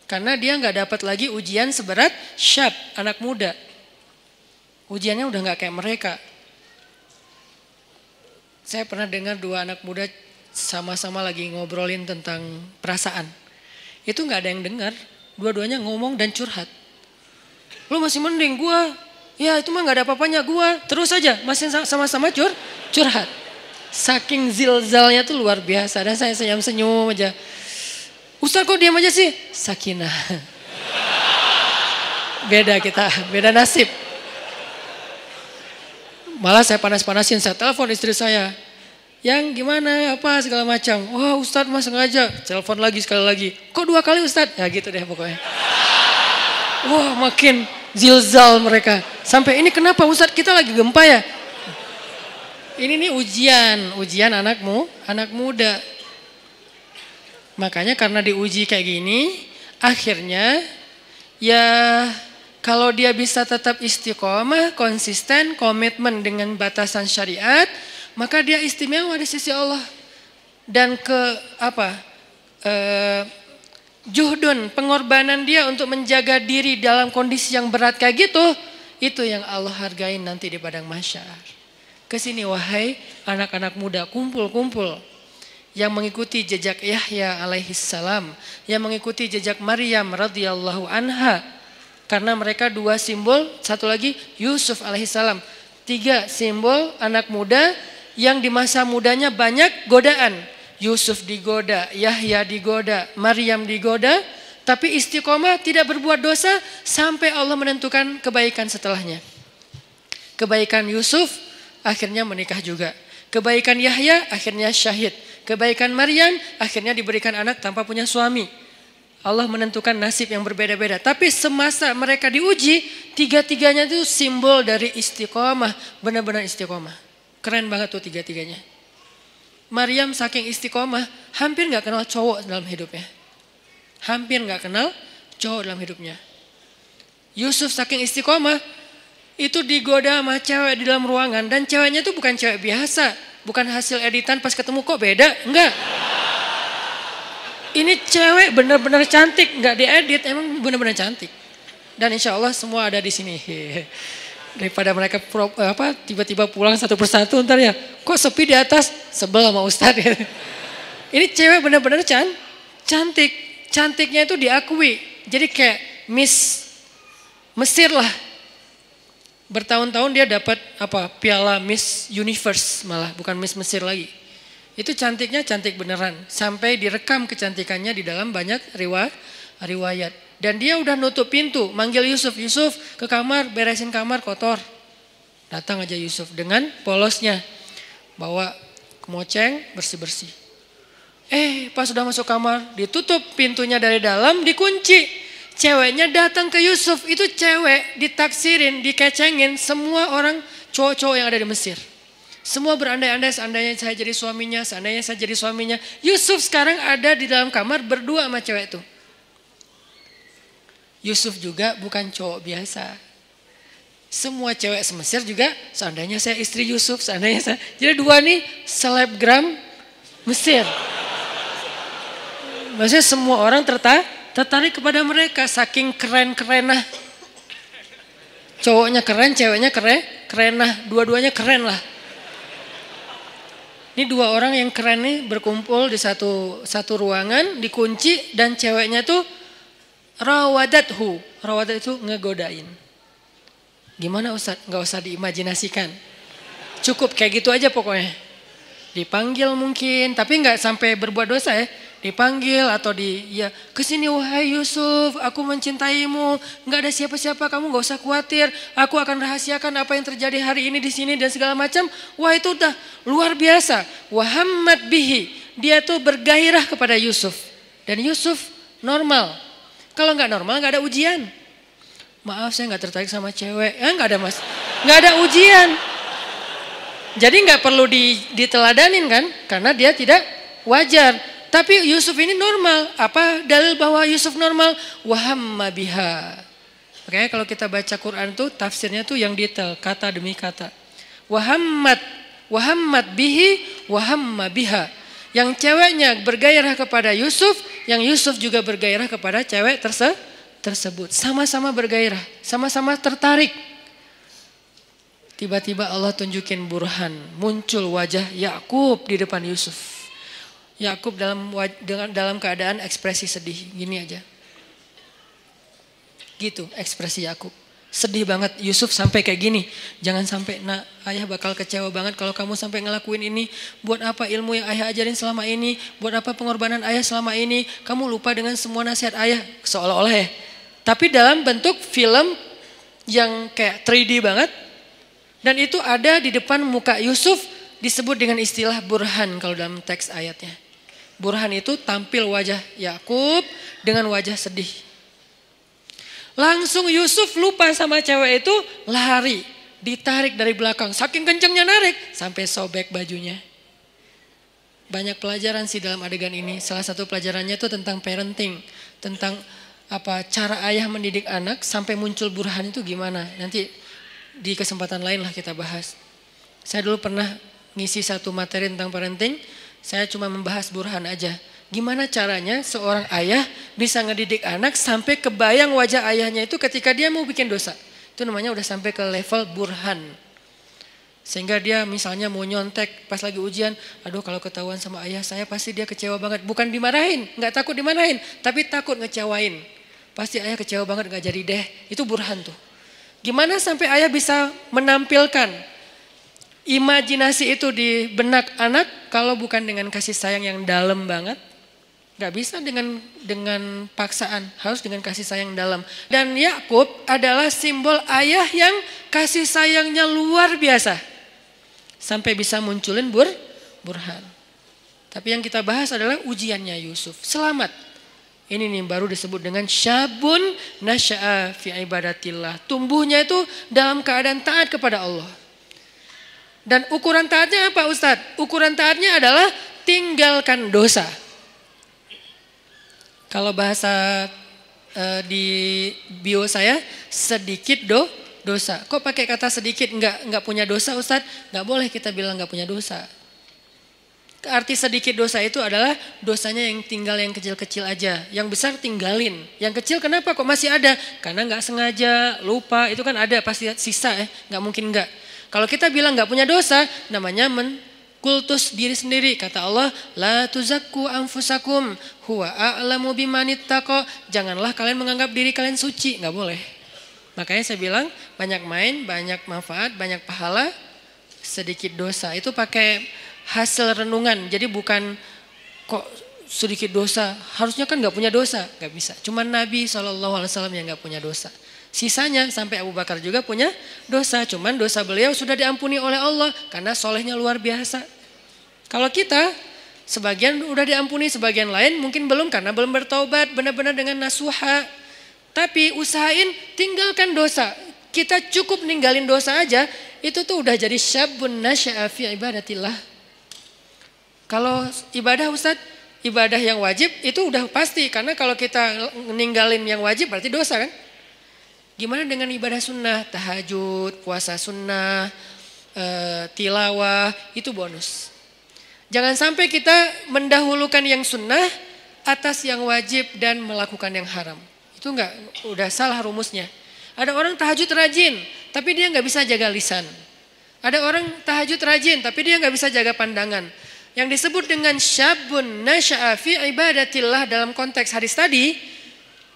Karena dia nggak dapat lagi ujian seberat syab, anak muda. Ujiannya udah nggak kayak mereka. Saya pernah dengar 2 anak muda sama-sama lagi ngobrolin tentang perasaan. Itu nggak ada yang dengar. Dua-duanya ngomong dan curhat. Lu masih mending gua. Ya itu mah nggak ada apa-apanya gua. Terus aja masih sama-sama curhat. Saking zilzalnya tuh luar biasa. Dan saya senyum-senyum aja. Ustaz kok diam aja sih? Sakinah. Beda kita, beda nasib. Malah saya panas-panasin, saya telepon istri saya. Yang gimana, apa segala macam. Wah Ustaz mas sengaja, telepon lagi sekali lagi. Kok 2 kali Ustaz? Ya gitu deh pokoknya. Wah makin zilzal mereka. Sampai ini kenapa Ustaz kita lagi gempa ya? Ini nih ujian anak muda. Makanya karena diuji kayak gini, akhirnya ya kalau dia bisa tetap istiqomah, konsisten, komitmen dengan batasan syariat, maka dia istimewa di sisi Allah. Dan juhdun, pengorbanan dia untuk menjaga diri dalam kondisi yang berat kayak gitu, itu yang Allah hargain nanti di padang mahsyar. Kesini wahai anak-anak muda, kumpul. Yang mengikuti jejak Yahya alaihi salam, yang mengikuti jejak Maryam radhiyallahu anha. Karena mereka 2 simbol, satu lagi Yusuf alaihi salam. 3 simbol anak muda yang di masa mudanya banyak godaan. Yusuf digoda, Yahya digoda, Maryam digoda, tapi istiqomah tidak berbuat dosa sampai Allah menentukan kebaikan setelahnya. Kebaikan Yusuf akhirnya menikah juga. Kebaikan Yahya akhirnya syahid. Kebaikan Maryam akhirnya diberikan anak tanpa punya suami. Allah menentukan nasib yang berbeda-beda. Tapi semasa mereka diuji, 3-tiganya itu simbol dari istiqomah. Benar-benar istiqomah. Keren banget tuh 3-tiganya. Maryam saking istiqomah, hampir gak kenal cowok dalam hidupnya. Hampir gak kenal cowok dalam hidupnya. Yusuf saking istiqomah, itu digoda sama cewek di dalam ruangan. Dan ceweknya itu bukan cewek biasa. Bukan hasil editan pas ketemu kok beda. Enggak. Ini cewek benar-benar cantik. Enggak diedit. Emang benar-benar cantik. Dan insya Allah semua ada di sini. Daripada mereka tiba-tiba pulang satu persatu ntar ya. Kok sepi di atas? Sebel sama Ustadz. Ini cewek benar-benar cantik. Cantiknya itu diakui. Jadi kayak Miss Mesir lah. Bertahun-tahun dia dapat piala Miss Universe, malah bukan Miss Mesir lagi. Itu cantiknya cantik beneran, sampai direkam kecantikannya di dalam banyak riwayat. Dan dia udah nutup pintu, manggil Yusuf, Yusuf ke kamar, beresin kamar kotor. Datang aja Yusuf dengan polosnya, bawa kemoceng, bersih-bersih. Pas sudah masuk kamar, ditutup pintunya dari dalam, dikunci. Ceweknya datang ke Yusuf, itu cewek ditaksirin, dikecengin semua orang cowok-cowok yang ada di Mesir. Semua berandai-andai, seandainya saya jadi suaminya, seandainya saya jadi suaminya. Yusuf sekarang ada di dalam kamar berdua sama cewek itu. Yusuf juga bukan cowok biasa. Semua cewek se-Mesir juga, seandainya saya istri Yusuf, seandainya saya. Jadi dua nih selebgram Mesir. Maksudnya semua orang tertarik kepada mereka, saking keren-kerenah. Cowoknya keren, ceweknya kerenah, dua-duanya keren lah. Ini dua orang yang keren nih berkumpul di satu ruangan, dikunci, dan ceweknya tuh rawadathu. Rawadat itu ngegodain. Gimana Ustaz? Gak usah diimajinasikan. Cukup kayak gitu aja pokoknya. Dipanggil mungkin, tapi gak sampai berbuat dosa ya. Dipanggil atau kesini wahai Yusuf, aku mencintaimu, nggak ada siapa-siapa, kamu nggak usah khawatir, aku akan rahasiakan apa yang terjadi hari ini di sini dan segala macam. Wah itu udah luar biasa. Wahammat bihi, dia tuh bergairah kepada Yusuf dan Yusuf normal. Kalau nggak normal nggak ada ujian. Maaf saya nggak tertarik sama cewek, nggak ada mas, nggak ada ujian. Jadi nggak perlu diteladanin kan, karena dia tidak wajar. Tapi Yusuf ini normal. Apa dalil bahwa Yusuf normal? Wahamma biha. Makanya kalau kita baca Quran tuh tafsirnya tuh yang detail, kata demi kata. Wahammat bihi, wahamma biha. Yang ceweknya bergairah kepada Yusuf, yang Yusuf juga bergairah kepada cewek tersebut. Sama-sama bergairah, sama-sama tertarik. Tiba-tiba Allah tunjukin burhan, muncul wajah Yakub di depan Yusuf. Yakub dalam keadaan ekspresi sedih, gini aja. Gitu ekspresi Yakub. Sedih banget Yusuf sampai kayak gini. Jangan sampai ayah bakal kecewa banget kalau kamu sampai ngelakuin ini. Buat apa ilmu yang ayah ajarin selama ini? Buat apa pengorbanan ayah selama ini? Kamu lupa dengan semua nasihat ayah. Seolah-olah ya. Tapi dalam bentuk film yang kayak 3D banget. Dan itu ada di depan muka Yusuf, disebut dengan istilah burhan kalau dalam teks ayatnya. Burhan itu tampil wajah Yakub dengan wajah sedih. Langsung Yusuf lupa sama cewek itu, lari, ditarik dari belakang. Saking kencengnya narik sampai sobek bajunya. Banyak pelajaran sih dalam adegan ini. Salah satu pelajarannya itu tentang parenting, tentang cara ayah mendidik anak sampai muncul burhan itu gimana. Nanti di kesempatan lain lah kita bahas. Saya dulu pernah ngisi satu materi tentang parenting. Saya cuma membahas burhan aja. Gimana caranya seorang ayah bisa ngedidik anak sampai kebayang wajah ayahnya itu ketika dia mau bikin dosa. Itu namanya udah sampai ke level burhan. Sehingga dia misalnya mau nyontek pas lagi ujian. Aduh kalau ketahuan sama ayah saya pasti dia kecewa banget. Bukan dimarahin, gak takut dimarahin. Tapi takut ngecewain. Pasti ayah kecewa banget gak jadi deh. Itu burhan tuh. Gimana sampai ayah bisa menampilkan imajinasi itu di benak anak kalau bukan dengan kasih sayang yang dalam banget. Gak bisa dengan paksaan, harus dengan kasih sayang dalam. Dan Yakub adalah simbol ayah yang kasih sayangnya luar biasa. Sampai bisa munculin burhan. Tapi yang kita bahas adalah ujiannya Yusuf. Selamat. Ini nih baru disebut dengan syabun nasya'a fi ibadatillah. Tumbuhnya itu dalam keadaan taat kepada Allah. Dan ukuran taatnya apa Ustadz? Ukuran taatnya adalah tinggalkan dosa. Kalau bahasa di bio saya sedikit dosa. Kok pakai kata sedikit? Enggak punya dosa Ustadz? Enggak boleh kita bilang enggak punya dosa. Arti sedikit dosa itu adalah dosanya yang tinggal yang kecil-kecil aja. Yang besar tinggalin. Yang kecil kenapa kok masih ada? Karena enggak sengaja, lupa. Itu kan ada pasti sisa ya. Enggak mungkin enggak. Kalau kita bilang nggak punya dosa, namanya kultus diri sendiri. Kata Allah, la tuzakku anfusakum huwa a'lamu bimanittaqo. Janganlah kalian menganggap diri kalian suci, nggak boleh. Makanya saya bilang banyak main, banyak manfaat, banyak pahala, sedikit dosa. Itu pakai hasil renungan. Jadi bukan kok sedikit dosa, harusnya kan nggak punya dosa, nggak bisa. Cuman Nabi SAW yang nggak punya dosa. Sisanya sampai Abu Bakar juga punya dosa. Cuman dosa beliau sudah diampuni oleh Allah karena solehnya luar biasa. Kalau kita sebagian udah diampuni, sebagian lain mungkin belum karena belum bertaubat benar-benar dengan nasuha. Tapi usahain tinggalkan dosa. Kita cukup ninggalin dosa aja, itu tuh udah jadi syabun nasya'a fi ibadatillah. Kalau ibadah Ustaz, ibadah yang wajib itu udah pasti. Karena kalau kita ninggalin yang wajib berarti dosa kan. Gimana dengan ibadah sunnah, tahajud, puasa sunnah, tilawah, itu bonus. Jangan sampai kita mendahulukan yang sunnah atas yang wajib dan melakukan yang haram. Itu udah salah rumusnya. Ada orang tahajud rajin, tapi dia nggak bisa jaga lisan. Ada orang tahajud rajin, tapi dia nggak bisa jaga pandangan. Yang disebut dengan syabun nasya'a fi ibadatillah dalam konteks hadis tadi,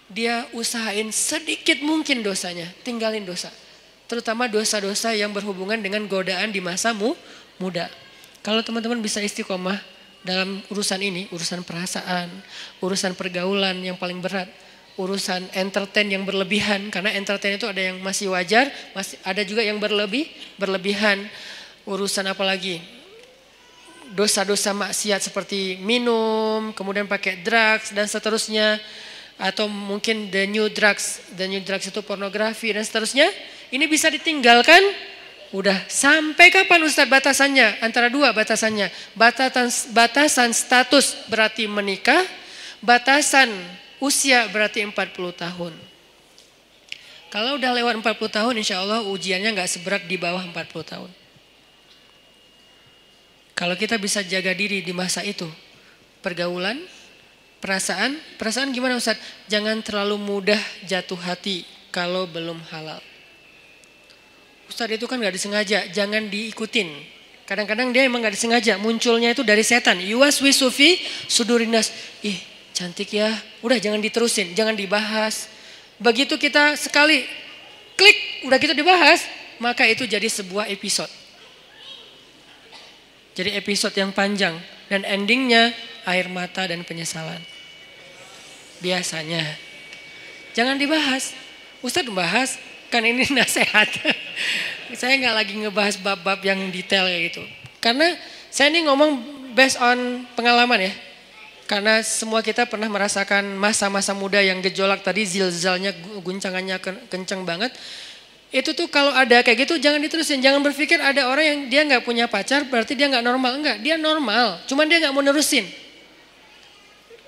dia usahain sedikit mungkin dosanya, tinggalin dosa. Terutama dosa-dosa yang berhubungan dengan godaan di masa muda. Kalau teman-teman bisa istiqomah dalam urusan ini, urusan perasaan, urusan pergaulan yang paling berat, urusan entertain yang berlebihan, karena entertain itu ada yang masih wajar, ada juga yang berlebihan. Urusan apa lagi? Dosa-dosa maksiat seperti minum, kemudian pakai drugs dan seterusnya. Atau mungkin the new drugs itu pornografi dan seterusnya. Ini bisa ditinggalkan. Udah sampai kapan Ustadz batasannya? Antara dua batasannya. Batasan status berarti menikah, batasan usia berarti 40 tahun. Kalau udah lewat 40 tahun insya Allah ujiannya gak seberat di bawah 40 tahun. Kalau kita bisa jaga diri di masa itu, pergaulan, perasaan gimana Ustadz? Jangan terlalu mudah jatuh hati kalau belum halal. Ustadz itu kan gak disengaja, jangan diikutin. Kadang-kadang dia emang gak disengaja, munculnya itu dari setan. Yuwaswisu fi sudurinas. Ih cantik ya, udah jangan diterusin, jangan dibahas. Begitu kita sekali klik, udah kita dibahas, maka itu jadi sebuah episode. Jadi episode yang panjang dan endingnya air mata dan penyesalan. Biasanya. Jangan dibahas. Ustadz membahas, kan ini nasihat. Saya nggak lagi ngebahas bab-bab yang detail kayak gitu. Karena saya ini ngomong based on pengalaman ya. Karena semua kita pernah merasakan masa-masa muda yang gejolak tadi, zilzalnya, guncangannya kencang banget. Itu tuh kalau ada kayak gitu jangan diterusin. Jangan berpikir ada orang yang dia nggak punya pacar berarti dia nggak normal. Enggak, dia normal. Cuman dia nggak mau nerusin.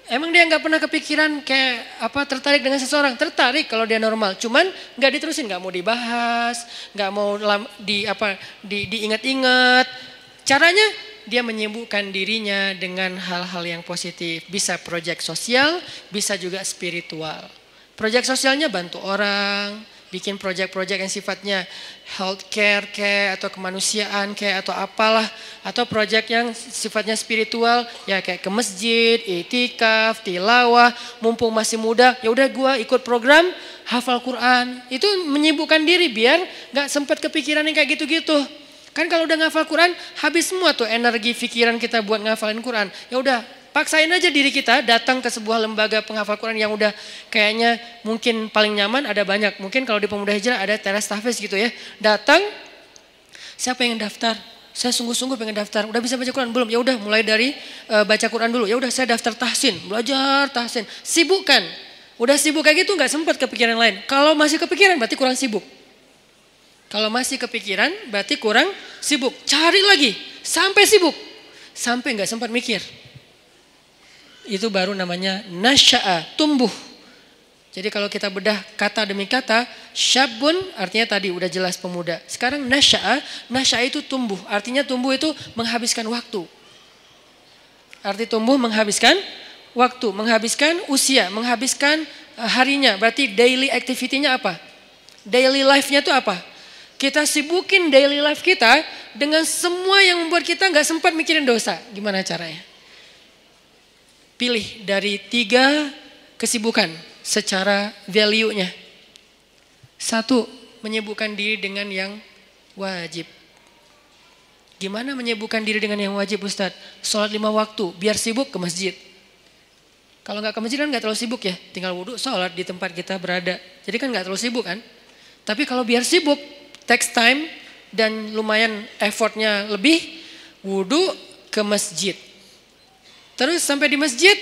Emang dia nggak pernah kepikiran kayak apa tertarik dengan seseorang? Tertarik kalau dia normal. Cuman nggak diterusin, nggak mau dibahas, nggak mau diingat-ingat. Caranya dia menyibukkan dirinya dengan hal-hal yang positif. Bisa proyek sosial, bisa juga spiritual. Proyek sosialnya bantu orang, bikin proyek-proyek yang sifatnya healthcare kayak atau kemanusiaan kayak atau apalah, atau proyek yang sifatnya spiritual ya kayak ke masjid, itikaf, tilawah, mumpung masih muda ya udah gua ikut program hafal Quran. Itu menyibukkan diri biar nggak sempat kepikiran yang kayak gitu-gitu. Kan kalau udah ngafal Quran habis semua tuh energi pikiran kita buat ngafalin Quran. Ya udah paksain aja diri kita datang ke sebuah lembaga penghafal Quran yang udah kayaknya mungkin paling nyaman, ada banyak. Mungkin kalau di Pemuda Hijrah ada teras tahfiz gitu ya. Datang, saya pengen daftar. Saya sungguh-sungguh pengen daftar. Udah bisa baca Quran belum? Ya udah mulai dari baca Quran dulu. Ya udah saya daftar tahsin, belajar tahsin. Sibukkan. Udah sibuk kayak gitu nggak sempat kepikiran lain. Kalau masih kepikiran berarti kurang sibuk. Kalau masih kepikiran berarti kurang sibuk. Cari lagi sampai sibuk. Sampai nggak sempat mikir. Itu baru namanya nasya'a, tumbuh. Jadi kalau kita bedah kata demi kata, syabun artinya tadi udah jelas pemuda. Sekarang nasya'a itu tumbuh. Artinya tumbuh itu menghabiskan waktu. Arti tumbuh menghabiskan waktu, menghabiskan usia, menghabiskan harinya. Berarti daily activity-nya apa? Daily life-nya itu apa? Kita sibukin daily life kita dengan semua yang membuat kita gak sempat mikirin dosa. Gimana caranya? Pilih dari 3 kesibukan secara value-nya. Satu, menyibukkan diri dengan yang wajib. Gimana menyibukkan diri dengan yang wajib Ustadz? Sholat 5 waktu, biar sibuk ke masjid. Kalau nggak ke masjid kan nggak terlalu sibuk ya. Tinggal wudhu, sholat di tempat kita berada. Jadi kan nggak terlalu sibuk kan. Tapi kalau biar sibuk, takes time dan lumayan effortnya lebih, wudhu ke masjid. Terus sampai di masjid,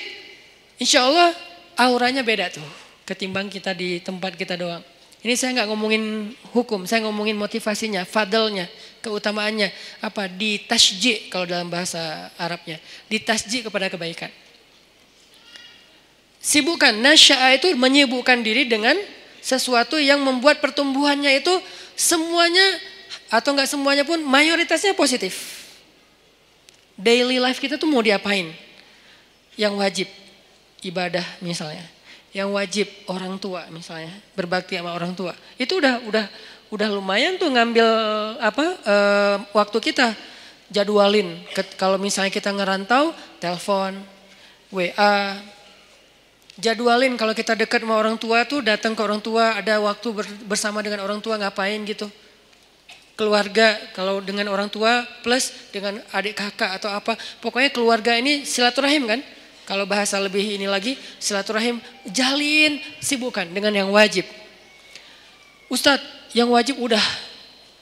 insya Allah auranya beda tuh. Ketimbang kita di tempat kita doang. Ini saya nggak ngomongin hukum, saya ngomongin motivasinya, fadlnya, keutamaannya. Apa? Ditasji' kalau dalam bahasa Arabnya. Ditasji' kepada kebaikan. Sibukkan, nasya'a itu menyibukkan diri dengan sesuatu yang membuat pertumbuhannya itu semuanya atau nggak semuanya pun mayoritasnya positif. Daily life kita tuh mau diapain? Yang wajib, ibadah misalnya. Yang wajib orang tua misalnya, berbakti sama orang tua. Itu udah lumayan tuh ngambil waktu kita, jadwalin. Kalau misalnya kita ngerantau, telepon, WA, jadwalin kalau kita dekat sama orang tua tuh datang ke orang tua, ada waktu bersama dengan orang tua ngapain gitu. Keluarga kalau dengan orang tua plus dengan adik kakak atau apa, pokoknya keluarga ini silaturahim kan. Kalau bahasa lebih ini lagi, silaturahim, jalin, sibukkan dengan yang wajib. Ustadz, yang wajib udah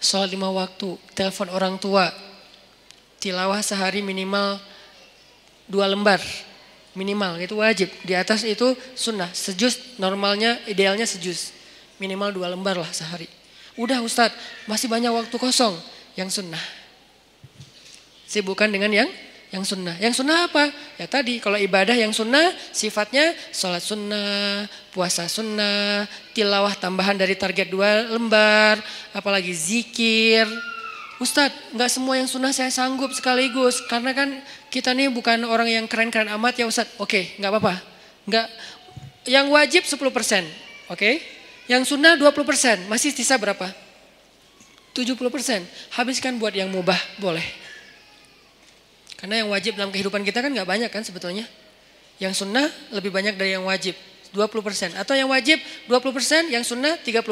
sholat 5 waktu, telepon orang tua, tilawah sehari minimal 2 lembar, minimal itu wajib. Di atas itu sunnah, sejuz normalnya, idealnya sejuz, minimal 2 lembar lah sehari. Udah Ustadz, masih banyak waktu kosong, yang sunnah. Sibukkan dengan yang sunnah. Yang sunnah apa? Ya tadi kalau ibadah yang sunnah sifatnya sholat sunnah, puasa sunnah, tilawah tambahan dari target 2 lembar, apalagi zikir. Ustadz, nggak semua yang sunnah saya sanggup sekaligus karena kan kita nih bukan orang yang keren-keren amat ya Ustadz. Oke, nggak apa-apa. Nggak, yang wajib 10%, oke? Yang sunnah 20%, masih sisa berapa? 70%. Habiskan buat yang mubah, boleh. Karena yang wajib dalam kehidupan kita kan gak banyak kan sebetulnya. Yang sunnah lebih banyak dari yang wajib. 20%. Atau yang wajib 20%, yang sunnah 30%.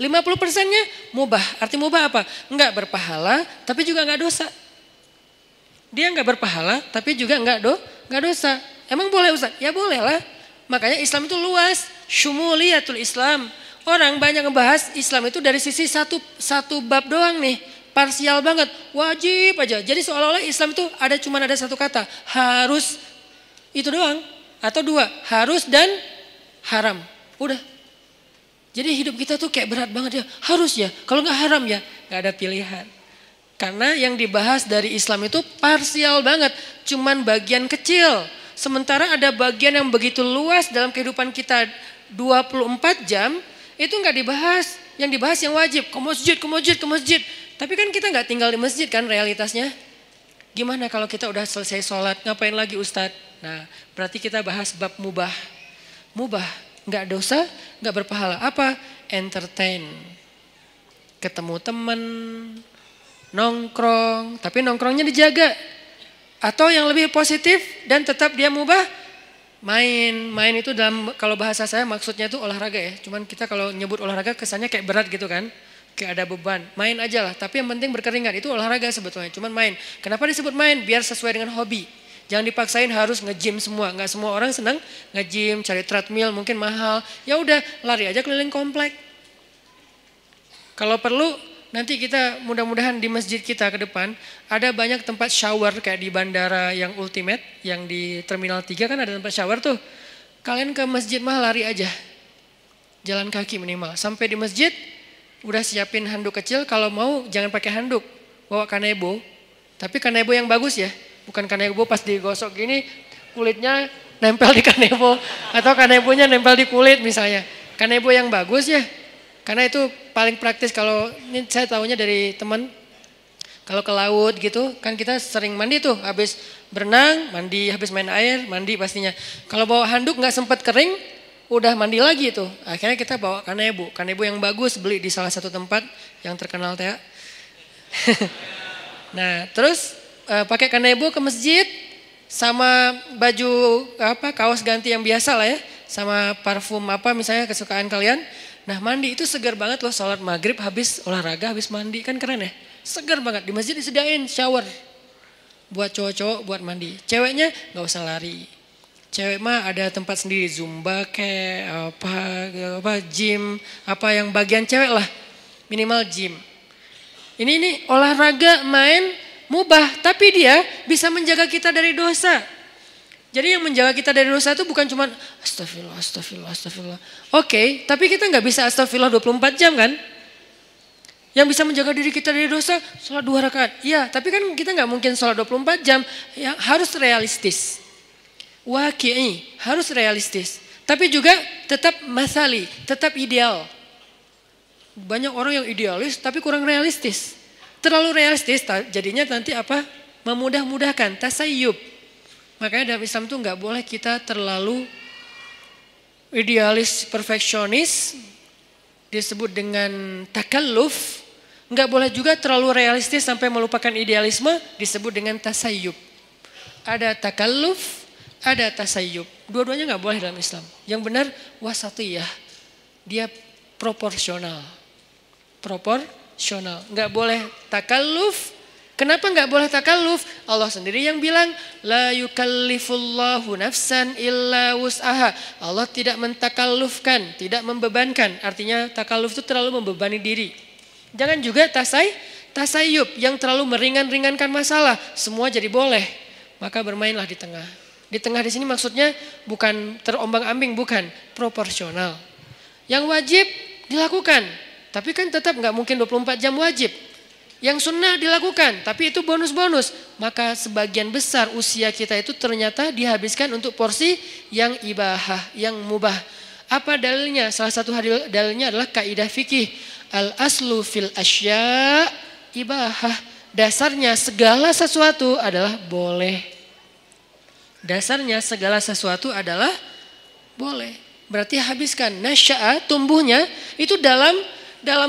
50%-nya mubah. Arti mubah apa? Enggak berpahala, tapi juga enggak dosa. Dia enggak berpahala, tapi juga enggak dosa. Emang boleh Ustaz? Ya boleh lah. Makanya Islam itu luas. Syumuliyatul Islam. Orang banyak ngebahas Islam itu dari sisi satu bab doang nih. Parsial banget, wajib aja. Jadi seolah-olah Islam itu cuma ada satu kata, harus, itu doang. Atau 2, harus dan haram. Udah. Jadi hidup kita tuh kayak berat banget ya, harus ya. Kalau nggak haram ya, nggak ada pilihan. Karena yang dibahas dari Islam itu parsial banget, cuman bagian kecil. Sementara ada bagian yang begitu luas dalam kehidupan kita 24 jam, itu nggak dibahas. Yang dibahas yang wajib, ke masjid. Tapi kan kita nggak tinggal di masjid kan realitasnya. Gimana kalau kita udah selesai sholat, ngapain lagi Ustadz? Nah berarti kita bahas bab mubah. Mubah, nggak dosa, nggak berpahala. Apa? Entertain. Ketemu temen, nongkrong, tapi nongkrongnya dijaga. Atau yang lebih positif dan tetap dia mubah, main itu dalam kalau bahasa saya maksudnya itu olahraga ya. Cuman kita kalau nyebut olahraga kesannya kayak berat gitu kan. Kayak ada beban, main aja lah. Tapi yang penting berkeringat, itu olahraga sebetulnya. Cuman main. Kenapa disebut main? Biar sesuai dengan hobi. Jangan dipaksain harus nge-gym semua. Nggak semua orang senang nge-gym, cari treadmill mungkin mahal. Ya udah lari aja keliling komplek. Kalau perlu nanti kita mudah-mudahan di masjid kita ke depan ada banyak tempat shower kayak di bandara yang ultimate, yang di Terminal 3 kan ada tempat shower tuh. Kalian ke masjid mah lari aja. Jalan kaki minimal. Sampai di masjid udah siapin handuk kecil, kalau mau jangan pakai handuk, bawa kanebo. Tapi kanebo yang bagus ya, bukan kanebo pas digosok gini kulitnya nempel di kanebo atau kanebonya nempel di kulit misalnya. Kanebo yang bagus ya, karena itu paling praktis. Kalau ini saya tahunya dari teman, kalau ke laut gitu kan kita sering mandi tuh, habis berenang mandi, habis main air mandi pastinya. Kalau bawa handuk nggak sempat kering, udah mandi lagi tuh. Akhirnya kita bawa kanebo yang bagus, beli di salah satu tempat yang terkenal teh. Nah, terus pakai kanebo ke masjid sama baju kaos ganti yang biasa lah ya, sama parfum apa misalnya kesukaan kalian. Nah mandi itu segar banget loh, sholat maghrib habis olahraga, habis mandi, kan keren ya. Segar banget, di masjid disediain shower. Buat cowok-cowok buat mandi. Ceweknya gak usah lari. Cewek mah ada tempat sendiri, zumba kayak apa gym, apa yang bagian cewek lah, minimal gym. Ini olahraga main mubah, tapi dia bisa menjaga kita dari dosa. Jadi yang menjaga kita dari dosa itu bukan cuma astagfirullah, astagfirullah, astagfirullah. Oke, tapi kita nggak bisa astagfirullah 24 jam kan? Yang bisa menjaga diri kita dari dosa, sholat 2 rakaat. Iya, tapi kan kita nggak mungkin sholat 24 jam, ya, harus realistis. Waqi'i, harus realistis. Tapi juga tetap masali, tetap ideal. Banyak orang yang idealis tapi kurang realistis. Terlalu realistis jadinya nanti apa? Memudah-mudahkan, tasayyub. Makanya dalam Islam tuh nggak boleh kita terlalu idealis, perfeksionis, disebut dengan takalluf. Nggak boleh juga terlalu realistis sampai melupakan idealisme, disebut dengan tasayyub. Ada takalluf, ada tasayyub. Dua-duanya nggak boleh dalam Islam. Yang benar wasatiyah, dia proporsional. Proporsional, nggak boleh takalluf. Kenapa nggak boleh takalluf? Allah sendiri yang bilang, la yukallifullahu nafsan illa wus'aha. Allah tidak mentakallufkan, tidak membebankan. Artinya takalluf itu terlalu membebani diri. Jangan juga tasayyub yang terlalu meringan-ringankan masalah. Semua jadi boleh. Maka bermainlah di tengah. Di tengah di sini maksudnya bukan terombang-ambing, bukan, proporsional. Yang wajib dilakukan, tapi kan tetap nggak mungkin 24 jam wajib. Yang sunnah dilakukan, tapi itu bonus-bonus. Maka sebagian besar usia kita itu ternyata dihabiskan untuk porsi yang ibahah, yang mubah. Apa dalilnya? Salah satu dalilnya adalah kaidah fikih. Al-aslu fil asya ibahah. Dasarnya segala sesuatu adalah boleh. Dasarnya segala sesuatu adalah boleh. Berarti habiskan. Nasya'a, tumbuhnya itu dalam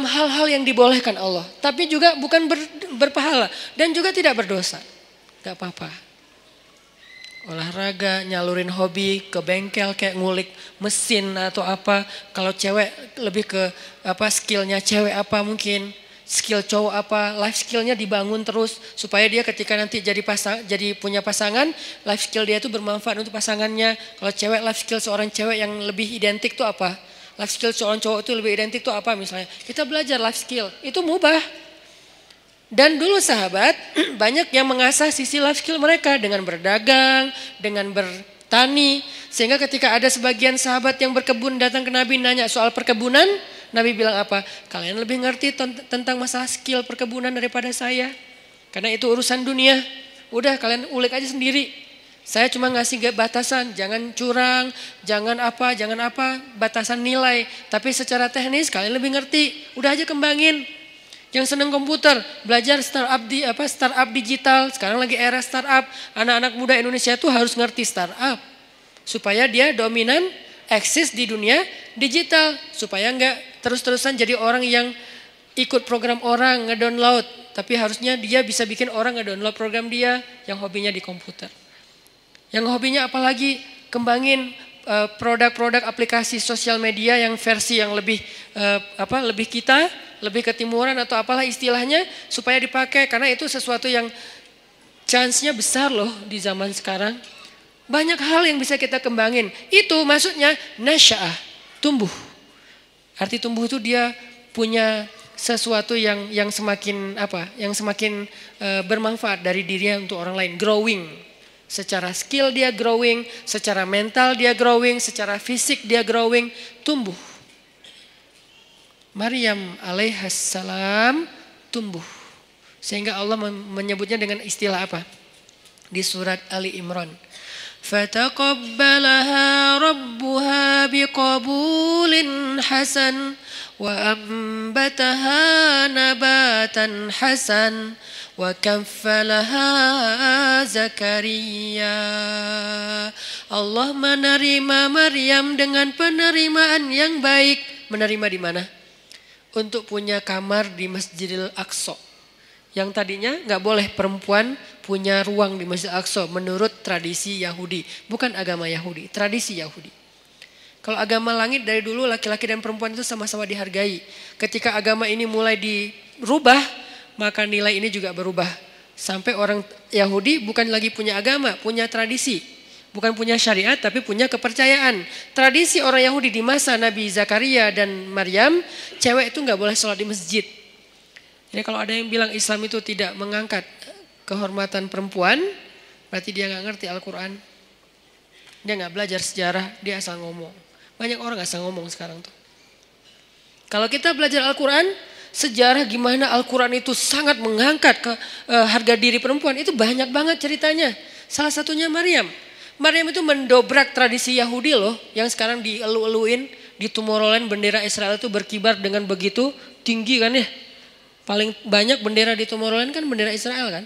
hal-hal yang dibolehkan Allah. Tapi juga bukan berpahala. Dan juga tidak berdosa. Gak apa-apa. Olahraga, nyalurin hobi, ke bengkel kayak ngulik mesin atau apa. Kalau cewek lebih ke apa skillnya cewek apa mungkin. Skill cowok apa, life skillnya dibangun terus. Supaya dia ketika nanti jadi punya pasangan, life skill dia itu bermanfaat untuk pasangannya. Kalau cewek, life skill seorang cewek yang lebih identik tuh apa? Life skill seorang cowok itu lebih identik tuh apa misalnya? Kita belajar life skill, itu mubah. Dan dulu sahabat banyak yang mengasah sisi life skill mereka dengan berdagang, dengan bertani. Sehingga ketika ada sebagian sahabat yang berkebun datang ke Nabi nanya soal perkebunan, Nabi bilang apa? Kalian lebih ngerti tentang masalah skill perkebunan daripada saya. Karena itu urusan dunia. Udah kalian ulik aja sendiri. Saya cuma ngasih batasan, jangan curang, jangan apa, batasan nilai. Tapi secara teknis kalian lebih ngerti. Udah aja kembangin. Yang seneng komputer, belajar startup digital. Sekarang lagi era startup. Anak-anak muda Indonesia tuh harus ngerti startup. Supaya dia dominan, eksis di dunia digital. Supaya enggak terus-terusan jadi orang yang ikut program orang, ngedownload. Tapi harusnya dia bisa bikin orang ngedownload program dia yang hobinya di komputer. Yang hobinya apalagi kembangin produk-produk aplikasi sosial media yang versi yang lebih lebih ketimuran atau apalah istilahnya supaya dipakai. Karena itu sesuatu yang chance-nya besar loh di zaman sekarang. Banyak hal yang bisa kita kembangin. Itu maksudnya nasya'ah, tumbuh. Arti tumbuh itu dia punya sesuatu yang semakin bermanfaat dari dirinya untuk orang lain, growing. Secara skill dia growing, secara mental dia growing, secara fisik dia growing, tumbuh. Maryam alaihissalam tumbuh. Sehingga Allah menyebutnya dengan istilah apa? Di surat Ali Imran. Fataqabbalaha rabbuha biqabulin hasan wa ambataha nabatan hasan wa kaffalaha Zakaria. Allah menerima Maryam dengan penerimaan yang baik. Menerima di mana? Untuk punya kamar di Masjidil Aqsa. Yang tadinya nggak boleh perempuan punya ruang di Masjid Al-Aqsa menurut tradisi Yahudi. Bukan agama Yahudi, tradisi Yahudi. Kalau agama langit dari dulu laki-laki dan perempuan itu sama-sama dihargai. Ketika agama ini mulai dirubah, maka nilai ini juga berubah. Sampai orang Yahudi bukan lagi punya agama, punya tradisi. Bukan punya syariat tapi punya kepercayaan. Tradisi orang Yahudi di masa Nabi Zakaria dan Maryam, cewek itu nggak boleh sholat di masjid. Jadi kalau ada yang bilang Islam itu tidak mengangkat kehormatan perempuan, berarti dia nggak ngerti Al-Quran. Dia nggak belajar sejarah, dia asal ngomong. Banyak orang asal ngomong sekarang tuh. Kalau kita belajar Al-Quran, sejarah gimana Al-Quran itu sangat mengangkat harga diri perempuan, itu banyak banget ceritanya. Salah satunya Maryam. Maryam itu mendobrak tradisi Yahudi loh, yang sekarang dielu-eluin di Tomorrowland bendera Israel itu berkibar dengan begitu tinggi kan ya. Paling banyak bendera di Tomorrowland kan bendera Israel kan.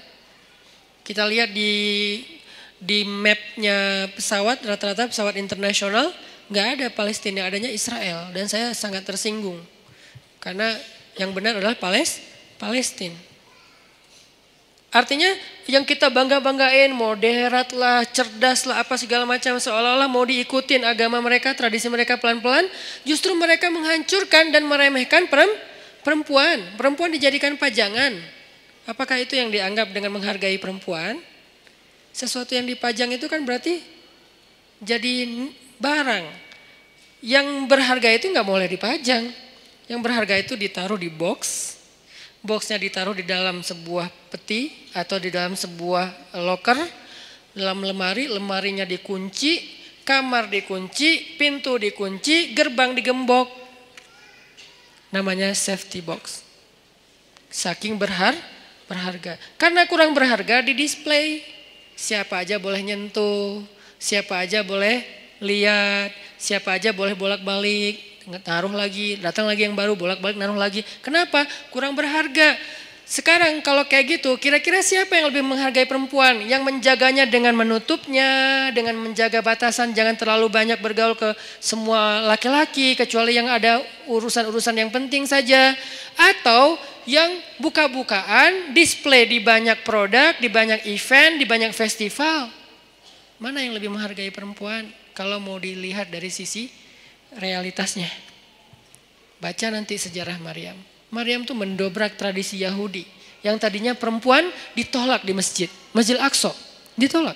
Kita lihat di mapnya pesawat, rata-rata pesawat internasional nggak ada Palestina, adanya Israel. Dan saya sangat tersinggung karena yang benar adalah Palestina. Artinya yang kita bangga-banggain, moderat lah, cerdas lah, apa segala macam, seolah-olah mau diikutin agama mereka, tradisi mereka pelan-pelan, justru mereka menghancurkan dan meremehkan perempuan. Perempuan dijadikan pajangan. Apakah itu yang dianggap dengan menghargai perempuan? Sesuatu yang dipajang itu kan berarti jadi barang. Yang berharga itu nggak boleh dipajang. Yang berharga itu ditaruh di box. Boxnya ditaruh di dalam sebuah peti atau di dalam sebuah loker, dalam lemari, lemarinya dikunci, kamar dikunci, pintu dikunci, gerbang digembok. Namanya safety box. Saking berharga. Karena kurang berharga di display. Siapa aja boleh nyentuh, siapa aja boleh lihat, siapa aja boleh bolak-balik. Taruh lagi, datang lagi yang baru, bolak-balik naruh lagi. Kenapa? Kurang berharga. Sekarang kalau kayak gitu, kira-kira siapa yang lebih menghargai perempuan? Yang menjaganya dengan menutupnya, dengan menjaga batasan, jangan terlalu banyak bergaul ke semua laki-laki, kecuali yang ada urusan-urusan yang penting saja. Atau yang buka-bukaan, display di banyak produk, di banyak event, di banyak festival. Mana yang lebih menghargai perempuan? Kalau mau dilihat dari sisi realitasnya. Baca nanti sejarah Maryam. Maryam tuh mendobrak tradisi Yahudi. Yang tadinya perempuan ditolak di masjid. Masjid Al-Aqsa ditolak.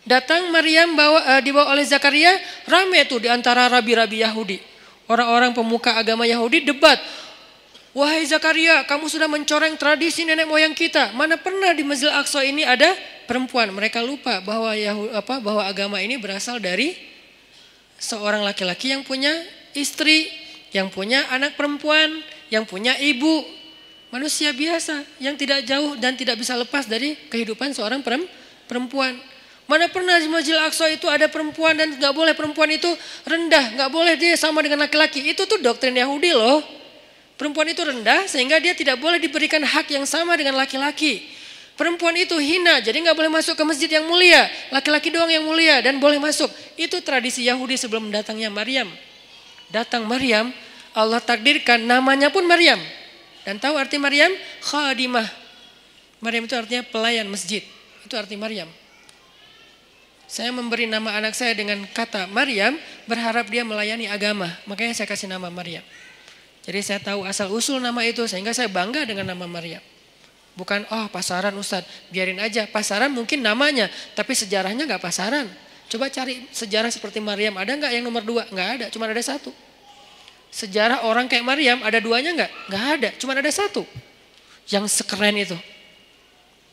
Datang Maryam dibawa oleh Zakaria. Rame tuh di antara rabi-rabi Yahudi. Orang-orang pemuka agama Yahudi debat. Wahai Zakaria, kamu sudah mencoreng tradisi nenek moyang kita. Mana pernah di Masjid Al-Aqsa ini ada perempuan. Mereka lupa bahwa agama ini berasal dari seorang laki-laki yang punya istri, yang punya anak perempuan, yang punya ibu. Manusia biasa yang tidak jauh dan tidak bisa lepas dari kehidupan seorang perempuan. Mana pernah di Masjid Al-Aqsa itu ada perempuan dan gak boleh perempuan itu rendah. Gak boleh dia sama dengan laki-laki. Itu tuh doktrin Yahudi loh. Perempuan itu rendah sehingga dia tidak boleh diberikan hak yang sama dengan laki-laki. Perempuan itu hina, jadi nggak boleh masuk ke masjid yang mulia. Laki-laki doang yang mulia dan boleh masuk. Itu tradisi Yahudi sebelum datangnya Maryam. Datang Maryam, Allah takdirkan namanya pun Maryam. Dan tahu arti Maryam? Khadimah. Maryam itu artinya pelayan masjid. Itu arti Maryam. Saya memberi nama anak saya dengan kata Maryam, berharap dia melayani agama. Makanya saya kasih nama Maryam. Jadi saya tahu asal usul nama itu sehingga saya bangga dengan nama Maryam. Bukan, pasaran Ustadz, biarin aja. Pasaran mungkin namanya, tapi sejarahnya gak pasaran. Coba cari sejarah seperti Maryam, ada gak yang nomor 2? Gak ada, cuma ada 1. Sejarah orang kayak Maryam, ada 2-nya gak? Gak ada, cuma ada 1. Yang sekeren itu.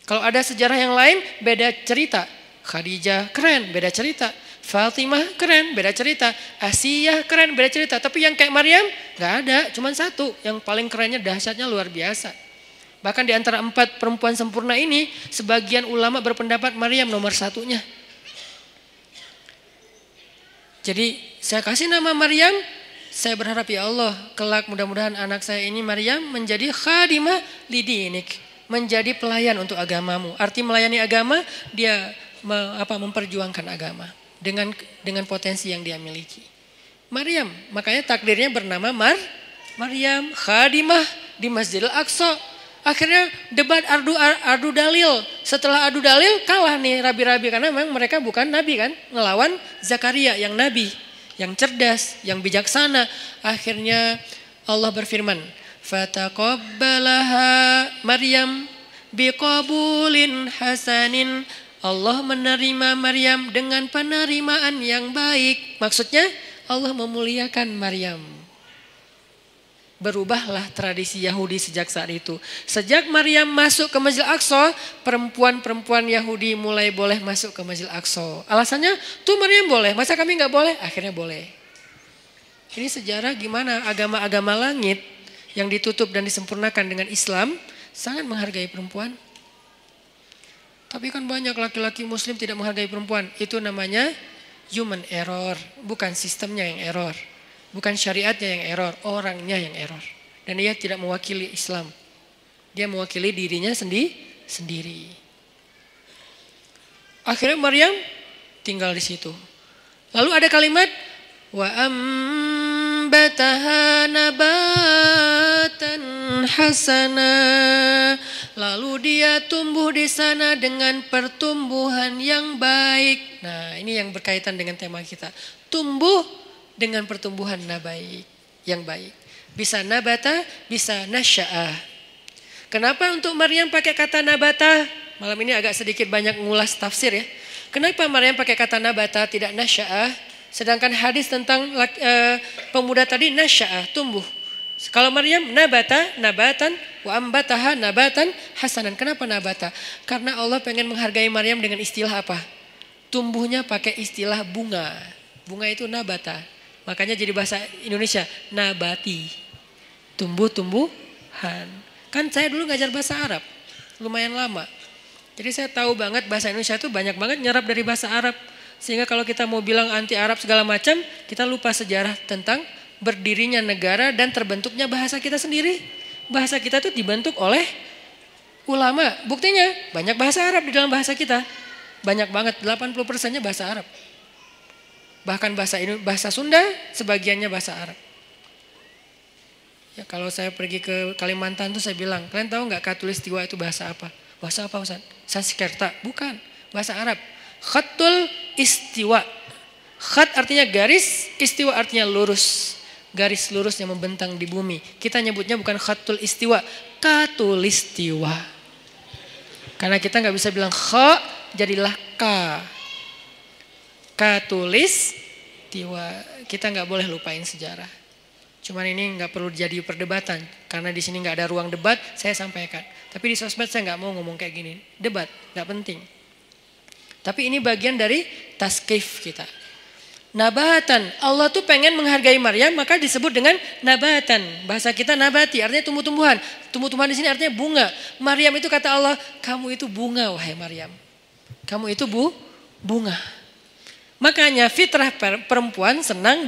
Kalau ada sejarah yang lain, beda cerita. Khadijah keren, beda cerita. Fatimah keren, beda cerita. Asiyah keren, beda cerita. Tapi yang kayak Maryam, gak ada, cuma 1. Yang paling kerennya, dahsyatnya luar biasa. Bahkan di antara 4 perempuan sempurna ini, sebagian ulama berpendapat Maryam nomor 1-nya. Jadi saya kasih nama Maryam, saya berharap ya Allah, kelak mudah-mudahan anak saya ini Maryam menjadi khadimah lidinik, menjadi pelayan untuk agamamu. Arti melayani agama, dia memperjuangkan agama dengan potensi yang dia miliki. Maryam, makanya takdirnya bernama Maryam khadimah di Masjidil Aqsa. Akhirnya debat adu dalil. Setelah adu dalil kalah nih rabi-rabi karena memang mereka bukan nabi kan, ngelawan Zakaria yang nabi. yang cerdas, yang bijaksana. Akhirnya Allah berfirman, fataqabbalaha Maryam biqabulin hasanin. Allah menerima Maryam dengan penerimaan yang baik. Maksudnya Allah memuliakan Maryam. Berubahlah tradisi Yahudi sejak saat itu. Sejak Maryam masuk ke Masjid Aqsa, perempuan-perempuan Yahudi mulai boleh masuk ke Masjid Aqsa. Alasannya, tuh Maryam boleh, masa kami nggak boleh? Akhirnya boleh. Ini sejarah gimana agama-agama langit yang ditutup dan disempurnakan dengan Islam sangat menghargai perempuan. Tapi kan banyak laki-laki muslim tidak menghargai perempuan. Itu namanya human error, bukan sistemnya yang error. Bukan syariatnya yang error, orangnya yang error. Dan dia tidak mewakili Islam. Dia mewakili dirinya sendiri. Akhirnya Maryam tinggal di situ. Lalu ada kalimat wa ambataha nabatan hasana. Lalu dia tumbuh di sana dengan pertumbuhan yang baik. Nah, ini yang berkaitan dengan tema kita. Tumbuh dengan pertumbuhan yang baik. Bisa nabata, bisa nasya'ah. Kenapa untuk Maryam pakai kata nabata? Malam ini agak sedikit banyak ngulas tafsir ya. Kenapa Maryam pakai kata nabata tidak nasya'ah? Sedangkan hadis tentang pemuda tadi nasya'ah, tumbuh. Kalau Maryam nabatan wa ambataha nabatan hasanan. Kenapa nabata? Karena Allah pengen menghargai Maryam dengan istilah apa? Tumbuhnya pakai istilah bunga. Bunga itu nabata. Makanya jadi bahasa Indonesia nabati. Tumbuh-tumbuhan. Kan saya dulu ngajar bahasa Arab. Lumayan lama. Jadi saya tahu banget bahasa Indonesia itu banyak banget nyerap dari bahasa Arab. Sehingga kalau kita mau bilang anti Arab segala macam, kita lupa sejarah tentang berdirinya negara dan terbentuknya bahasa kita sendiri. Bahasa kita itu dibentuk oleh ulama. Buktinya banyak bahasa Arab di dalam bahasa kita. Banyak banget, 80%-nya bahasa Arab. Bahkan bahasa Sunda sebagiannya bahasa Arab. Ya, kalau saya pergi ke Kalimantan tuh saya bilang, kalian tahu nggak Katulistiwa itu bahasa apa? Bahasa apa Ustaz? Sanskerta? Bukan, bahasa Arab. Khatul istiwa. Khat artinya garis, istiwa artinya lurus. Garis lurus yang membentang di bumi. Kita nyebutnya bukan khatul istiwa, katulistiwa. Karena kita nggak bisa bilang kha, jadilah ka. Katulistiwa. Kita nggak boleh lupain sejarah. Cuman ini nggak perlu jadi perdebatan. Karena di sini nggak ada ruang debat, saya sampaikan. Tapi di sosmed saya nggak mau ngomong kayak gini. Debat, nggak penting. Tapi ini bagian dari taskif kita. Nabatan. Allah tuh pengen menghargai Maryam, maka disebut dengan nabatan. Bahasa kita nabati, artinya tumbuh-tumbuhan. Tumbuh-tumbuhan di sini artinya bunga. Maryam itu kata Allah, kamu itu bunga wahai Maryam. Kamu itu bunga. Makanya fitrah perempuan senang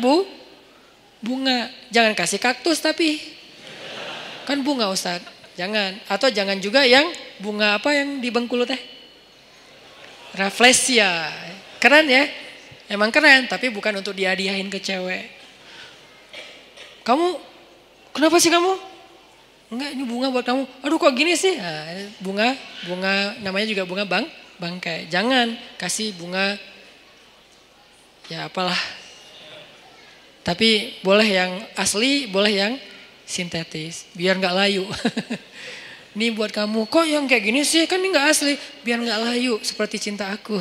bunga. Jangan kasih kaktus tapi. Kan bunga Ustaz. Jangan. Atau jangan juga yang bunga apa yang di Bengkulu teh. Rafflesia. Keren ya. Emang keren, tapi bukan untuk dihadiahin ke cewek. Kamu, kenapa sih kamu? Enggak, ini bunga buat kamu. Aduh kok gini sih? Nah, bunga namanya juga bunga bangkai. Jangan kasih bunga, ya apalah. Tapi boleh yang asli, boleh yang sintetis. Biar gak layu. Ini buat kamu, kok yang kayak gini sih? Kan ini gak asli. Biar gak layu, seperti cinta aku.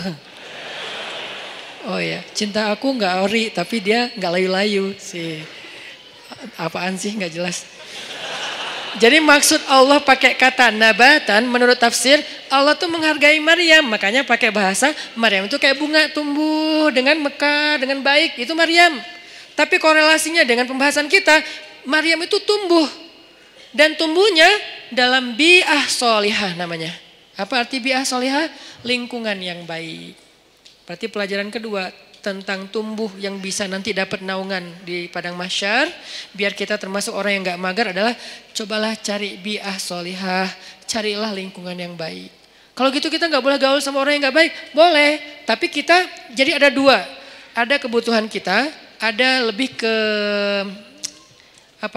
Oh ya, cinta aku nggak ori, tapi dia nggak layu-layu sih. Apaan sih nggak jelas. Jadi maksud Allah pakai kata nabatan, menurut tafsir Allah tuh menghargai Maryam, makanya pakai bahasa Maryam itu kayak bunga tumbuh dengan mekar, dengan baik, itu Maryam. Tapi korelasinya dengan pembahasan kita, Maryam itu tumbuh dan tumbuhnya dalam bi'ah solihah namanya. Apa arti bi'ah solihah? Lingkungan yang baik. Berarti pelajaran kedua tentang tumbuh yang bisa nanti dapat naungan di padang mahsyar. Biar kita termasuk orang yang gak mager adalah cobalah cari bi'ah solihah. Carilah lingkungan yang baik. Kalau gitu kita gak boleh gaul sama orang yang gak baik. Boleh, tapi kita jadi ada dua. Ada kebutuhan kita, ada lebih ke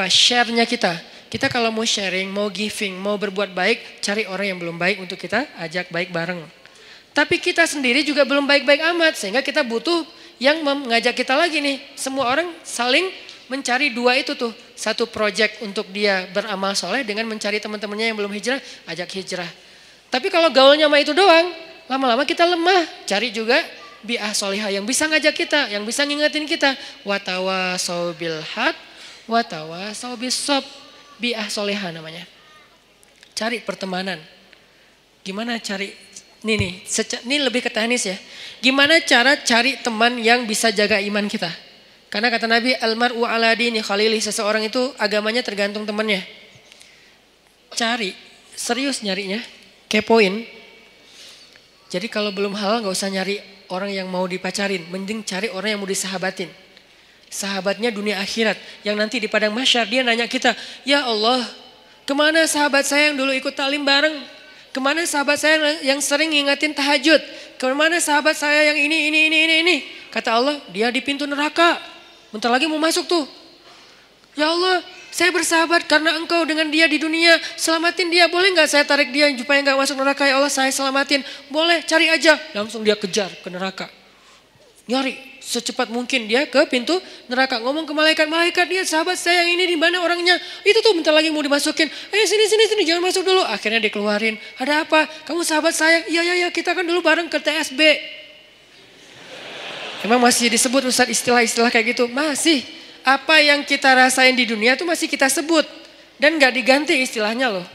share-nya kita. Kita kalau mau sharing, mau giving, mau berbuat baik, cari orang yang belum baik untuk kita ajak baik bareng. Tapi kita sendiri juga belum baik-baik amat sehingga kita butuh yang mengajak kita lagi nih. Semua orang saling mencari dua itu tuh. Satu project untuk dia beramal soleh dengan mencari teman-temannya yang belum hijrah, ajak hijrah. Tapi kalau gaulnya sama itu doang, lama-lama kita lemah. Cari juga bi'ah solihah yang bisa ngajak kita, yang bisa ngingetin kita. Watawasau bil haq, watawasau bis sob. Bi'ah solihah namanya. Cari pertemanan. Gimana cari, ini lebih ke teknis ya. Gimana cara cari teman yang bisa jaga iman kita. Karena kata Nabi, almar'u ala dini khalili, seseorang itu agamanya tergantung temannya. Cari, serius nyarinya. Kepoin. Jadi kalau belum halal gak usah nyari orang yang mau dipacarin. Mending cari orang yang mau disahabatin. Sahabatnya dunia akhirat. Yang nanti di padang mahsyar dia nanya kita. Ya Allah, kemana sahabat saya yang dulu ikut taklim bareng? Kemana sahabat saya yang sering ngingetin tahajud? Kemana sahabat saya yang ini? Kata Allah, dia di pintu neraka. Bentar lagi mau masuk tuh. Ya Allah, saya bersahabat karena engkau dengan dia di dunia. Selamatin dia, boleh gak saya tarik dia supaya gak masuk neraka? Ya Allah, saya selamatin. Boleh, cari aja. Langsung dia kejar ke neraka. Nyari secepat mungkin dia ke pintu neraka. Ngomong ke malaikat, dia sahabat saya yang ini di mana orangnya? Itu tuh bentar lagi mau dimasukin. Ayo sini, jangan masuk dulu. Akhirnya dikeluarin. Ada apa? Kamu sahabat saya? Iya, kita kan dulu bareng ke TSB. Emang masih disebut Ustaz istilah-istilah kayak gitu? Masih. Apa yang kita rasain di dunia itu masih kita sebut. Dan gak diganti istilahnya loh.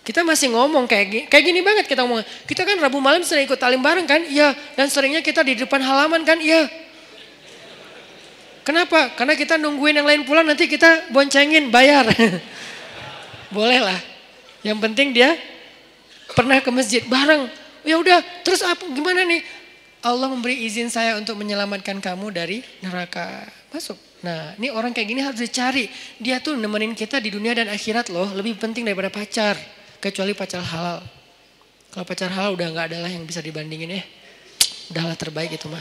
Kita masih ngomong kayak gini banget kita ngomong. Kita kan Rabu malam sering ikut taklim bareng kan? Iya. Dan seringnya kita di depan halaman kan? Iya. Kenapa? Karena kita nungguin yang lain pulang nanti kita boncengin bayar. Boleh lah. Yang penting dia pernah ke masjid bareng. Ya udah, terus apa gimana nih? Allah memberi izin saya untuk menyelamatkan kamu dari neraka. Masuk. Nah, ini orang kayak gini harus dicari. Dia tuh nemenin kita di dunia dan akhirat loh. Lebih penting daripada pacar. Kecuali pacar halal. Kalau pacar halal udah gak ada lah yang bisa dibandingin ya. Udahlah terbaik itu mah.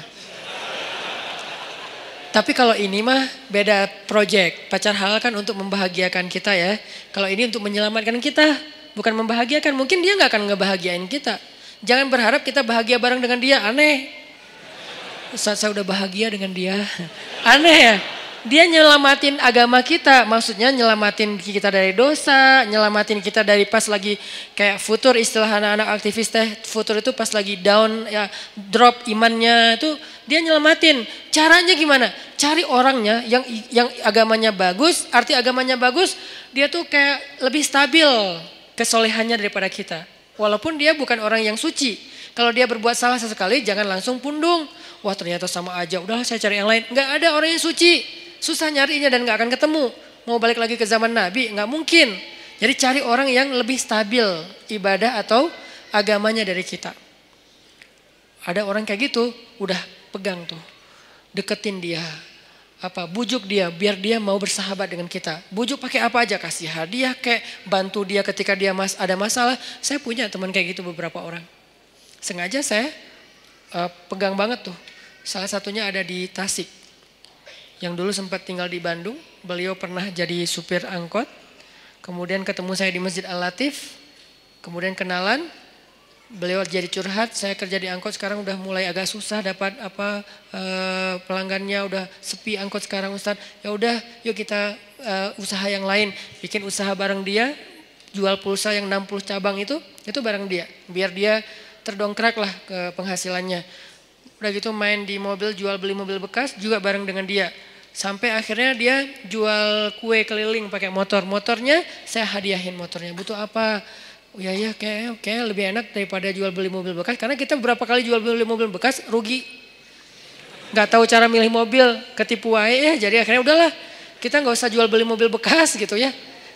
Tapi kalau ini mah beda project. Pacar halal kan untuk membahagiakan kita ya. Kalau ini untuk menyelamatkan kita. Bukan membahagiakan. Mungkin dia gak akan ngebahagiain kita. Jangan berharap kita bahagia bareng dengan dia. Aneh. Ustaz saya udah bahagia dengan dia. Aneh ya. Dia nyelamatin agama kita. Maksudnya nyelamatin kita dari dosa. Nyelamatin kita dari pas lagi kayak futur, istilah anak-anak aktivis teh. Futur itu pas lagi down ya, drop imannya itu dia nyelamatin. Caranya gimana? Cari orangnya yang agamanya bagus. Arti agamanya bagus, dia tuh kayak lebih stabil kesolehannya daripada kita. Walaupun dia bukan orang yang suci. Kalau dia berbuat salah sesekali jangan langsung pundung. Wah ternyata sama aja, udahlah saya cari yang lain. Nggak ada orang yang suci. Susah nyarinya dan gak akan ketemu. Mau balik lagi ke zaman Nabi, gak mungkin. Jadi cari orang yang lebih stabil ibadah atau agamanya dari kita. Ada orang kayak gitu, udah pegang tuh. Deketin dia. Bujuk dia biar dia mau bersahabat dengan kita. Bujuk pakai apa aja, kasih hadiah kayak bantu dia ketika dia ada masalah. Saya punya teman kayak gitu beberapa orang. Sengaja saya pegang banget tuh. Salah satunya ada di Tasik. Yang dulu sempat tinggal di Bandung, beliau pernah jadi supir angkot. Kemudian ketemu saya di Masjid Al-Latif, kemudian kenalan. Beliau jadi curhat, saya kerja di angkot sekarang udah mulai agak susah dapat pelanggannya, udah sepi angkot sekarang Ustaz. Ya udah, yuk kita usaha yang lain, bikin usaha bareng dia, jual pulsa yang 60 cabang itu bareng dia. Biar dia terdongkrak lah ke penghasilannya. Udah gitu main di mobil, jual beli mobil bekas juga bareng dengan dia. Sampai akhirnya dia jual kue keliling pakai motor. Motornya saya hadiahin motornya. Butuh apa? Oh ya kayak lebih enak daripada jual beli mobil bekas. Karena kita beberapa kali jual beli mobil bekas rugi. Gak tahu cara milih mobil, ketipu aja ya. Jadi akhirnya udahlah kita gak usah jual beli mobil bekas gitu ya.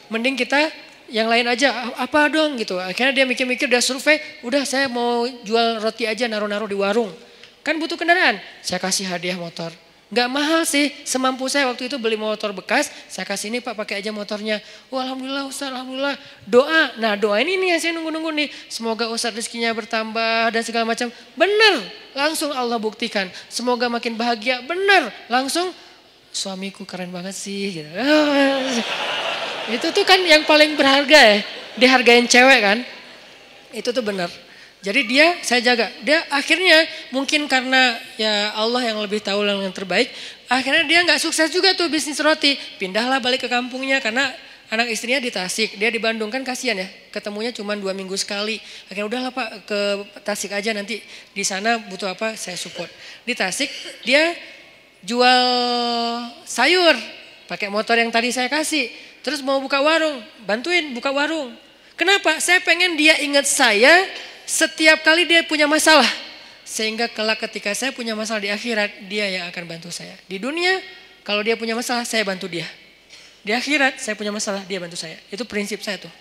Mending kita yang lain aja, apa dong gitu. Akhirnya dia mikir-mikir, dia survei. Udah saya mau jual roti aja naruh-naruh di warung. Kan butuh kendaraan, saya kasih hadiah motor. Gak mahal sih, semampu saya waktu itu beli motor bekas, saya kasih ini Pak pakai aja motornya. Oh alhamdulillah Ustaz, alhamdulillah. Doa, nah doa ini nih yang saya nunggu-nunggu nih. Semoga Ustaz rezekinya bertambah dan segala macam. Benar, langsung Allah buktikan. Semoga makin bahagia, benar. Langsung suamiku keren banget sih. Gitu. Itu tuh kan yang paling berharga ya, dihargain cewek kan. Itu tuh benar. Jadi saya jaga. Dia akhirnya mungkin karena ya Allah yang lebih tahu yang terbaik. Akhirnya dia nggak sukses juga tuh bisnis roti. Pindahlah balik ke kampungnya karena anak istrinya di Tasik. Dia di Bandung kan kasihan ya. Ketemunya cuma 2 minggu sekali. Akhirnya udahlah Pak ke Tasik aja nanti di sana butuh apa saya support. Di Tasik dia jual sayur. Pakai motor yang tadi saya kasih. Terus mau buka warung. Bantuin buka warung. Kenapa? Saya pengen dia ingat saya setiap kali dia punya masalah. Sehingga kelak ketika saya punya masalah di akhirat, dia yang akan bantu saya. Di dunia, kalau dia punya masalah, saya bantu dia. Di akhirat, saya punya masalah, dia bantu saya. Itu prinsip saya tuh.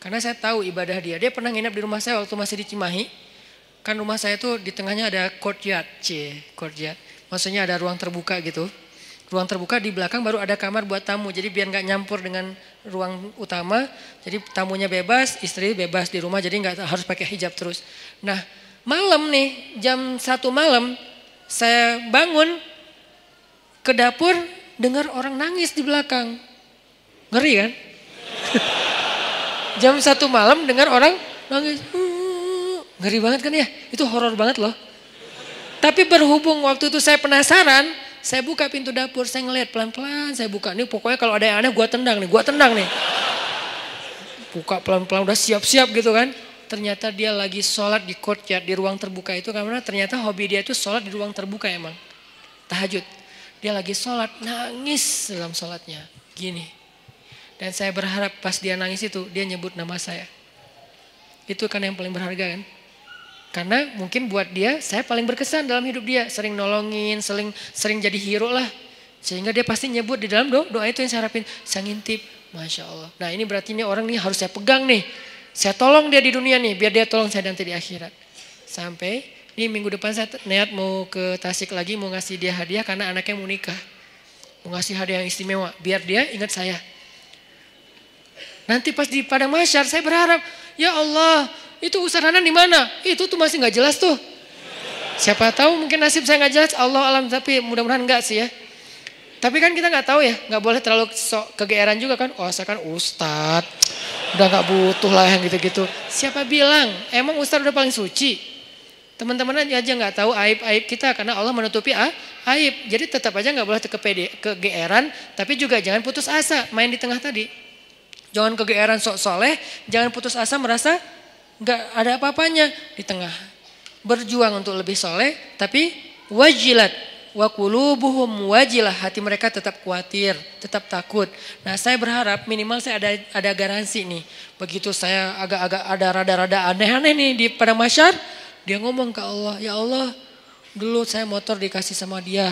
Karena saya tahu ibadah dia. Dia pernah nginep di rumah saya waktu masih di Cimahi. Kan rumah saya tuh di tengahnya ada courtyard. Courtyard. Maksudnya ada ruang terbuka gitu. Ruang terbuka di belakang baru ada kamar buat tamu. Jadi biar gak nyampur dengan ruang utama. Jadi tamunya bebas, istri bebas di rumah. Jadi gak harus pakai hijab terus. Nah malam nih jam 1 malam saya bangun ke dapur dengar orang nangis di belakang. Ngeri kan? Jam 1 malam dengar orang nangis. Ngeri banget kan ya? Itu horor banget loh. Tapi berhubung waktu itu saya penasaran, saya buka pintu dapur, saya ngeliat pelan-pelan, saya buka. Nih pokoknya kalau ada yang aneh gue tendang nih. Buka pelan-pelan udah siap-siap gitu kan. Ternyata dia lagi sholat di courtyard, di ruang terbuka itu. Karena ternyata hobi dia itu sholat di ruang terbuka emang. Tahajud. Dia lagi sholat, nangis dalam sholatnya. Gini. Dan saya berharap pas dia nangis itu, dia nyebut nama saya. Itu kan yang paling berharga kan. Karena mungkin buat dia, saya paling berkesan dalam hidup dia. Sering nolongin, sering jadi hero lah. Sehingga dia pasti nyebut di dalam doa itu yang saya harapin. Saya ngintip, Masya Allah. Nah ini berarti ini orang nih harus saya pegang nih. Saya tolong dia di dunia nih, biar dia tolong saya nanti di akhirat. Sampai ini minggu depan saya niat mau ke Tasik lagi, mau ngasih dia hadiah karena anaknya mau nikah. Mau ngasih hadiah yang istimewa, biar dia ingat saya. Nanti pas di padang mahsyar saya berharap, ya Allah, itu Ustaz Hanan di mana? Itu tuh masih nggak jelas tuh. Siapa tahu mungkin nasib saya nggak jelas, Allah alam, tapi mudah-mudahan enggak sih ya. Tapi kan kita nggak tahu ya, nggak boleh terlalu kegeeran juga kan. Oh saya kan Ustadz, udah nggak butuh lah yang gitu-gitu. Siapa bilang? Emang Ustadz udah paling suci? Teman-teman aja nggak tahu aib-aib kita karena Allah menutupi aib. Jadi tetap aja nggak boleh kegeeran, tapi juga jangan putus asa. Main di tengah tadi. Jangan kegeeran sok soleh, jangan putus asa merasa nggak ada apa-apanya di tengah. Berjuang untuk lebih soleh, tapi wajilat. Wa qulubuhum wajilah, hati mereka tetap khawatir, tetap takut. Nah saya berharap minimal saya ada garansi nih. Begitu saya agak-agak ada rada-rada aneh-aneh nih di padang mahsyar, dia ngomong ke Allah, ya Allah dulu saya motor dikasih sama dia.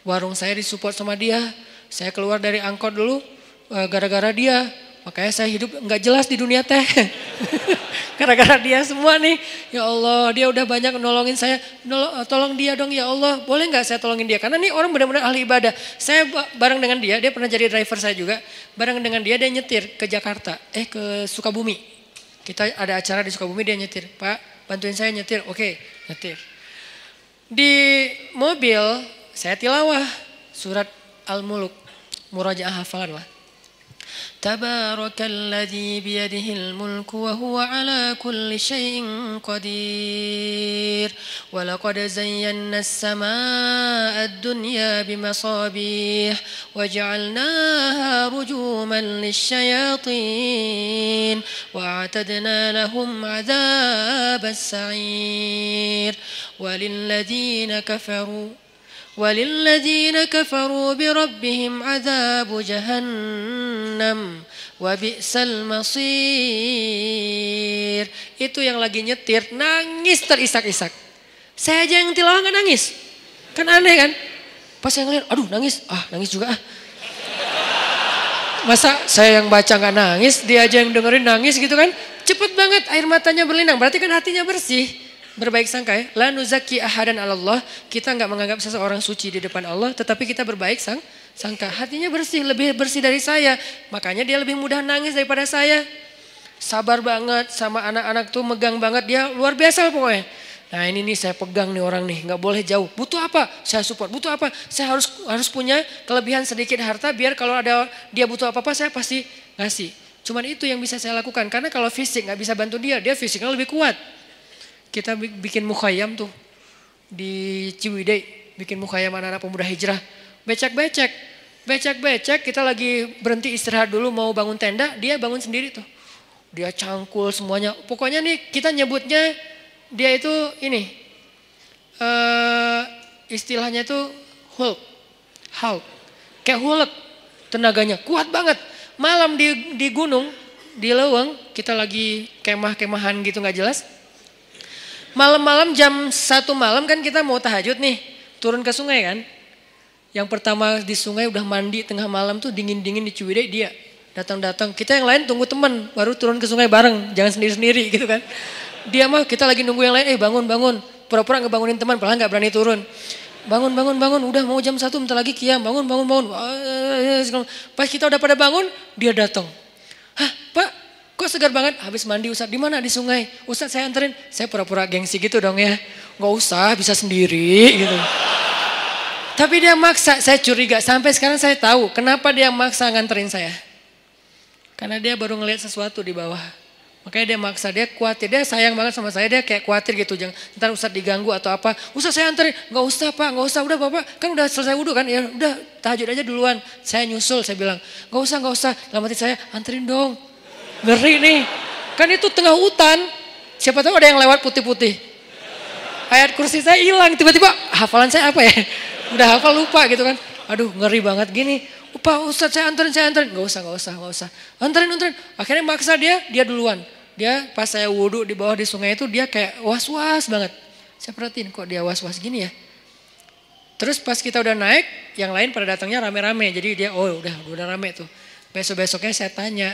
Warung saya disupport sama dia. Saya keluar dari angkot dulu gara-gara dia. Makanya saya hidup nggak jelas di dunia teh. Gara-gara dia semua nih. Ya Allah, dia udah banyak nolongin saya. Tolong dia dong ya Allah. Boleh nggak saya tolongin dia? Karena nih orang benar-benar ahli ibadah. Saya bareng dengan dia pernah jadi driver saya juga. Bareng dengan dia nyetir ke Jakarta. Ke Sukabumi. Kita ada acara di Sukabumi, dia nyetir. Pak, bantuin saya nyetir. Oke, nyetir. Di mobil, saya tilawah surat Al-Muluk. Murajaah hafalan lah. Tabarakalladzi biyadihil mulku wa huwa ala kulli syai'in qadir. Wa laqad zayyana as-samaa'a ad-dunya bimasabih wa ja'alnaha rujuman lisyayatin wa a'tadna lahum 'adzabas sa'ir. وللذين كفروا بربهم عذاب جهنم وبئس المصير. Itu yang lagi nyetir nangis terisak-isak. Saya aja yang tilawah nggak nangis. Kan aneh kan? Pas saya ngeliat, aduh nangis. Nangis juga Masa saya yang baca nggak nangis, dia aja yang dengerin nangis gitu kan? Cepet banget air matanya berlinang. Berarti kan hatinya bersih. Berbaik sangka ya. La nuzaki ahadan Allah. Kita nggak menganggap seseorang suci di depan Allah. Tetapi kita berbaik sangka. Hatinya bersih. Lebih bersih dari saya. Makanya dia lebih mudah nangis daripada saya. Sabar banget sama anak-anak tuh. Megang banget. Dia luar biasa pokoknya. Nah ini nih saya pegang nih orang nih. Nggak boleh jauh. Butuh apa? Saya support. Butuh apa? Saya harus punya kelebihan sedikit harta. Biar kalau ada dia butuh apa-apa saya pasti ngasih. Cuman itu yang bisa saya lakukan. Karena kalau fisik nggak bisa bantu dia. Dia fisiknya lebih kuat. Kita bikin mukhayam tuh di Ciwidey, bikin mukhayam anak-anak pemuda hijrah. Becek, kita lagi berhenti istirahat dulu mau bangun tenda, dia bangun sendiri tuh. Dia cangkul semuanya. Pokoknya nih kita nyebutnya dia itu ini istilahnya tuh Hulk. Kayak Hulk tenaganya kuat banget. Malam di gunung, di Leweng, kita lagi kemah-kemahan gitu nggak jelas. Malam-malam jam 1 malam kan kita mau tahajud nih, turun ke sungai kan. Yang pertama di sungai udah mandi tengah malam tuh dingin-dingin di Ciwidey dia. Datang-datang, kita yang lain tunggu teman, baru turun ke sungai bareng, jangan sendiri-sendiri gitu kan. Dia mah kita lagi nunggu yang lain, bangun. Pura-pura ngebangunin teman, padahal nggak berani turun. Bangun, udah mau jam 1 bentar lagi qiyam, bangun. Pas kita udah pada bangun, dia datang. Hah Pak, kok segar banget? Habis mandi Ustadz, di mana? Di sungai. Ustadz saya anterin. Saya pura-pura gengsi gitu dong ya. Nggak usah, bisa sendiri gitu. Tapi dia maksa, saya curiga. Sampai sekarang saya tahu kenapa dia maksa nganterin saya. Karena dia baru ngelihat sesuatu di bawah. Makanya dia maksa, dia khawatir. Dia sayang banget sama saya, dia kayak khawatir gitu. Jangan ntar Ustadz diganggu atau apa. Ustadz saya anterin. Nggak usah Pak, nggak usah. Udah Bapak, kan udah selesai wudhu kan. Ya udah tahajud aja duluan. Saya nyusul, saya bilang. Nggak usah. Dalam hati saya, anterin dong. Ngeri nih. Kan itu tengah hutan. Siapa tahu ada yang lewat putih-putih. Ayat kursi saya hilang. Tiba-tiba hafalan saya apa ya. Udah hafal lupa gitu kan. Aduh ngeri banget gini. Pak Ustadz saya anterin. Nggak usah. Anterin. Akhirnya maksa dia duluan. Dia pas saya wudhu di bawah di sungai itu dia kayak was-was banget. Saya perhatiin kok dia was-was gini ya. Terus pas kita udah naik, yang lain pada datangnya rame-rame. Jadi dia udah rame tuh. Besok-besoknya saya tanya.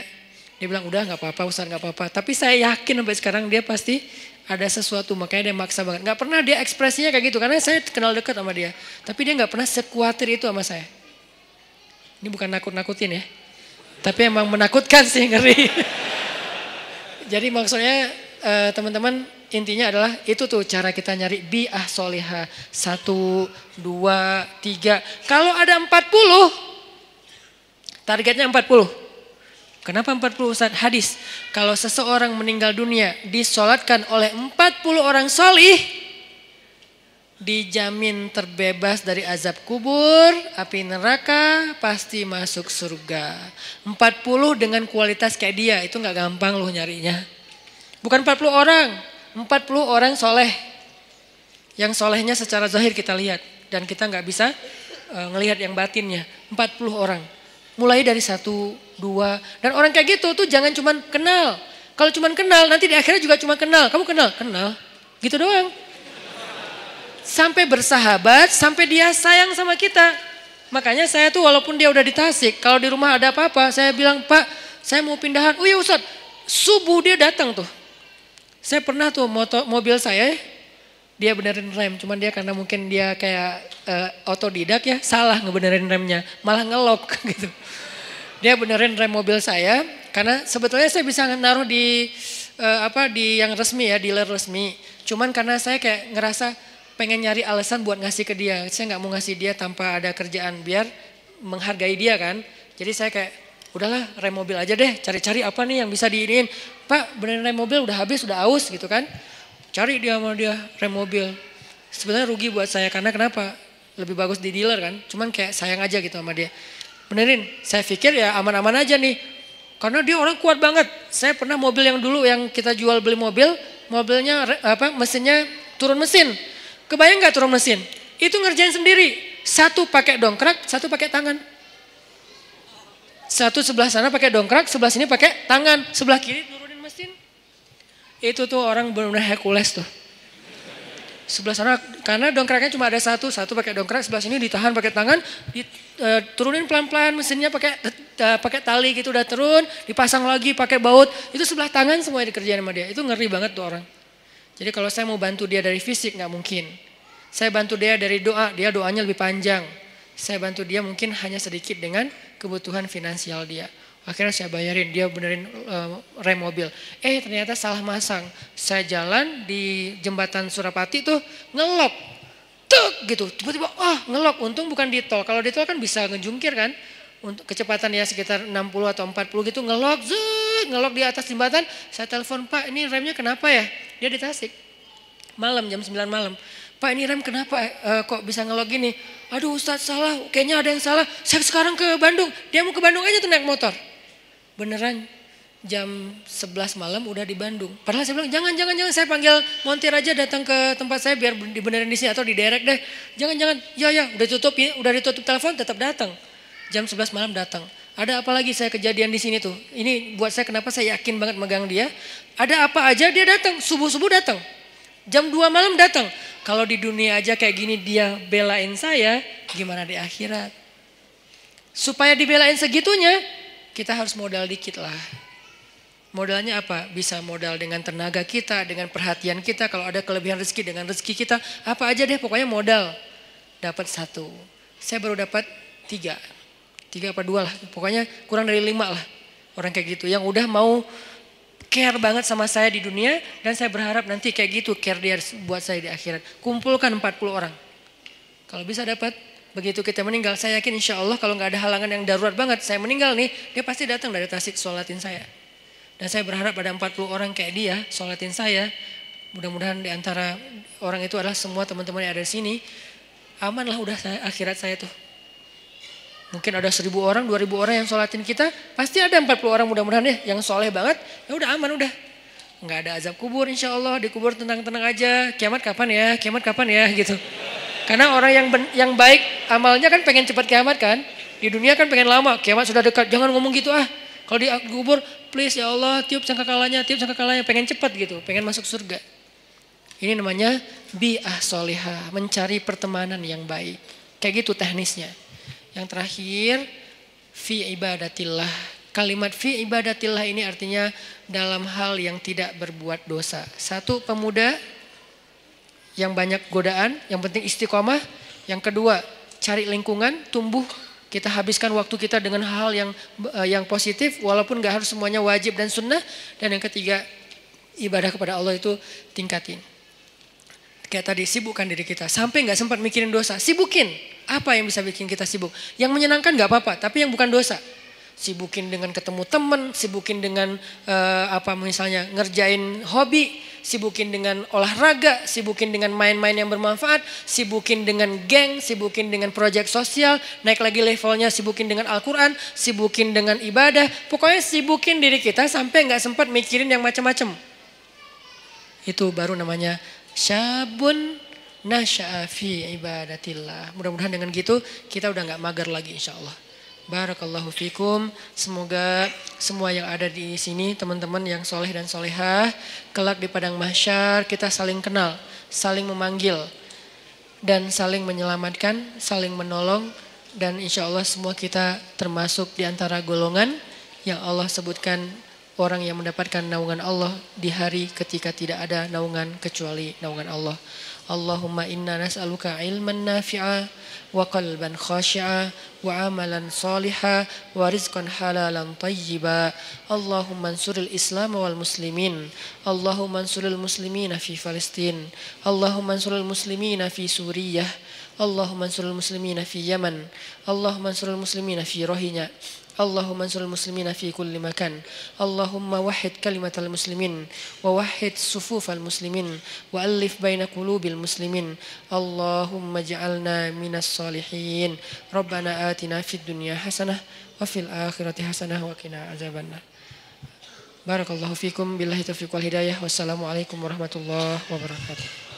Dia bilang udah gak apa-apa Ustadz gak apa-apa. Tapi saya yakin sampai sekarang dia pasti ada sesuatu. Makanya dia maksa banget. Gak pernah dia ekspresinya kayak gitu. Karena saya kenal dekat sama dia. Tapi dia gak pernah sekuatir itu sama saya. Ini bukan nakut-nakutin ya. Tapi emang menakutkan sih, ngeri. Jadi maksudnya teman-teman intinya adalah itu tuh cara kita nyari bi'ah solihah. 1, 2, 3. Kalau ada 40, targetnya 40. Kenapa 40 Ustaz? Hadis. Kalau seseorang meninggal dunia disolatkan oleh 40 orang solih, dijamin terbebas dari azab kubur, api neraka, pasti masuk surga. 40 dengan kualitas kayak dia, itu gak gampang loh nyarinya. Bukan 40 orang, 40 orang soleh. Yang solehnya secara zahir kita lihat. Dan kita gak bisa ngelihat yang batinnya. 40 orang. Mulai dari 1, 2. Dan orang kayak gitu tuh jangan cuman kenal. Kalau cuman kenal, nanti di akhirnya juga cuma kenal. Kamu kenal? Kenal. Gitu doang. Sampai bersahabat, sampai dia sayang sama kita. Makanya saya tuh walaupun dia udah di Tasik, kalau di rumah ada apa-apa, saya bilang, Pak, saya mau pindahan. Oh iya Ustadz, subuh dia datang tuh. Saya pernah tuh mobil saya, dia benerin rem. Cuman dia karena mungkin dia kayak otodidak ya, salah ngebenerin remnya. Malah ngelok gitu. Dia benerin rem mobil saya, karena sebetulnya saya bisa naruh di di yang resmi ya, dealer resmi. Cuman karena saya kayak ngerasa pengen nyari alasan buat ngasih ke dia. Saya gak mau ngasih dia tanpa ada kerjaan biar menghargai dia kan. Jadi saya kayak udahlah rem mobil aja deh. Cari-cari apa nih yang bisa diinin. Pak benerin rem mobil udah habis, udah aus gitu kan. Cari dia sama dia rem mobil. Sebenarnya rugi buat saya karena kenapa? Lebih bagus di dealer kan. Cuman kayak sayang aja gitu sama dia. Benerin. Saya pikir ya aman-aman aja nih. Karena dia orang kuat banget. Saya pernah mobil yang dulu yang kita jual beli mobil. Mobilnya mesinnya turun mesin. Kebayang gak turun mesin? Itu ngerjain sendiri. Satu pakai dongkrak, satu pakai tangan. Satu sebelah sana pakai dongkrak, sebelah sini pakai tangan. Sebelah kiri turunin mesin. Itu tuh orang benar-benar Hercules tuh. Sebelah sana, karena dongkraknya cuma ada satu pakai dongkrak, sebelah sini ditahan pakai tangan. Turunin pelan-pelan mesinnya pakai tali gitu udah turun. Dipasang lagi pakai baut. Itu sebelah tangan semuanya dikerjain sama dia. Itu ngeri banget tuh orang. Jadi kalau saya mau bantu dia dari fisik gak mungkin. Saya bantu dia dari doa, dia doanya lebih panjang. Saya bantu dia mungkin hanya sedikit dengan kebutuhan finansial dia. Akhirnya saya bayarin, dia benerin rem mobil. Ternyata salah masang. Saya jalan di jembatan Surapati tuh ngelok. Tuk gitu, tiba-tiba ngelok. Untung bukan di tol, kalau di tol kan bisa ngejungkir kan. Untuk kecepatan ya sekitar 60 atau 40 gitu ngelok di atas jembatan. Saya telepon Pak ini remnya kenapa ya? Dia di Tasik. Malam, jam 9 malam. Pak ini rem kenapa kok bisa ngelog gini? Aduh Ustadz salah, kayaknya ada yang salah. Saya sekarang ke Bandung, dia mau ke Bandung aja tuh naik motor. Beneran jam 11 malam udah di Bandung. Padahal saya bilang jangan saya panggil montir aja datang ke tempat saya biar dibenerin di sini atau diderek deh. Jangan, ya udah ditutup telepon tetap datang. Jam 11 malam datang. Ada apa lagi saya kejadian di sini tuh. Ini buat saya kenapa saya yakin banget megang dia. Ada apa aja dia datang, subuh-subuh datang. Jam 2 malam datang. Kalau di dunia aja kayak gini dia belain saya, gimana di akhirat? Supaya dibelain segitunya, kita harus modal dikit lah. Modalnya apa? Bisa modal dengan tenaga kita, dengan perhatian kita. Kalau ada kelebihan rezeki dengan rezeki kita, apa aja deh pokoknya modal. Dapat 1. Saya baru dapat 3. 3 apa 2 lah. Pokoknya kurang dari 5 lah. Orang kayak gitu yang udah mau care banget sama saya di dunia. Dan saya berharap nanti kayak gitu care dia buat saya di akhirat. Kumpulkan 40 orang. Kalau bisa dapat, begitu kita meninggal, saya yakin insya Allah kalau gak ada halangan yang darurat banget. Saya meninggal nih, dia pasti datang dari Tasik sholatin saya. Dan saya berharap ada 40 orang kayak dia sholatin saya. Mudah-mudahan di antara orang itu adalah semua teman-teman yang ada di sini. Aman lah udah akhirat saya tuh. Mungkin ada 1.000 orang, 2.000 orang yang sholatin kita. Pasti ada 40 orang mudah-mudahan ya yang soleh banget. Ya udah aman udah. Nggak ada azab kubur insya Allah. Dikubur tenang-tenang aja. Kiamat kapan ya gitu. Karena orang yang baik amalnya kan pengen cepat kiamat kan. Di dunia kan pengen lama. Kiamat sudah dekat. Jangan ngomong gitu ah. Kalau dikubur please ya Allah tiup sangkakalanya. Pengen cepat gitu. Pengen masuk surga. Ini namanya bi'ah solihah. Mencari pertemanan yang baik. Kayak gitu teknisnya. Yang terakhir, fi ibadatillah. Kalimat fi ibadatillah ini artinya dalam hal yang tidak berbuat dosa. 1, pemuda yang banyak godaan, yang penting istiqomah. Yang kedua, cari lingkungan, tumbuh. Kita habiskan waktu kita dengan hal yang positif, walaupun gak harus semuanya wajib dan sunnah. Dan yang ketiga, ibadah kepada Allah itu tingkatin. Kayak tadi, sibukkan diri kita. Sampai gak sempat mikirin dosa, sibukin. Apa yang bisa bikin kita sibuk? Yang menyenangkan gak apa-apa, tapi yang bukan dosa. Sibukin dengan ketemu teman, sibukin dengan misalnya ngerjain hobi, sibukin dengan olahraga, sibukin dengan main-main yang bermanfaat, sibukin dengan geng, sibukin dengan proyek sosial, naik lagi levelnya sibukin dengan Al-Quran, sibukin dengan ibadah. Pokoknya sibukin diri kita sampai gak sempat mikirin yang macam-macam. Itu baru namanya syabun nasya'a fi ibadatillah. Mudah-mudahan dengan gitu kita udah gak mager lagi insya Allah. Barakallahu fikum. Semoga semua yang ada di sini teman-teman yang soleh dan solehah, kelak di padang mahsyar kita saling kenal, saling memanggil dan saling menyelamatkan, saling menolong. Dan insya Allah semua kita termasuk di antara golongan yang Allah sebutkan orang yang mendapatkan naungan Allah di hari ketika tidak ada naungan kecuali naungan Allah. Allahumma inna nas'aluka ilman nafi'a wa qalban khashi'a wa amalan saliha wa rizqan halalan tayyiba. Allahumma ansuril islam wal muslimin. Allahumma ansuril muslimina fi Palestin. Allahumma ansuril muslimina fi Suriah. Allahumma ansuril muslimina fi Yaman. Allahumma ansuril muslimina fi Rohingya. Allahumma ansuril muslimina fi kulli makan. Allahumma wahid kalimatal muslimin wa wahid sufufal muslimin wa alif baina qulubil muslimin. Allahumma ja'alna minas salihin. Rabbana atina fid dunya hasanah wa fil akhirati hasanah wa qina azabannar. Barakallahu fikum billahi taufiq wal hidayah. Wassalamualaikum warahmatullahi wabarakatuh.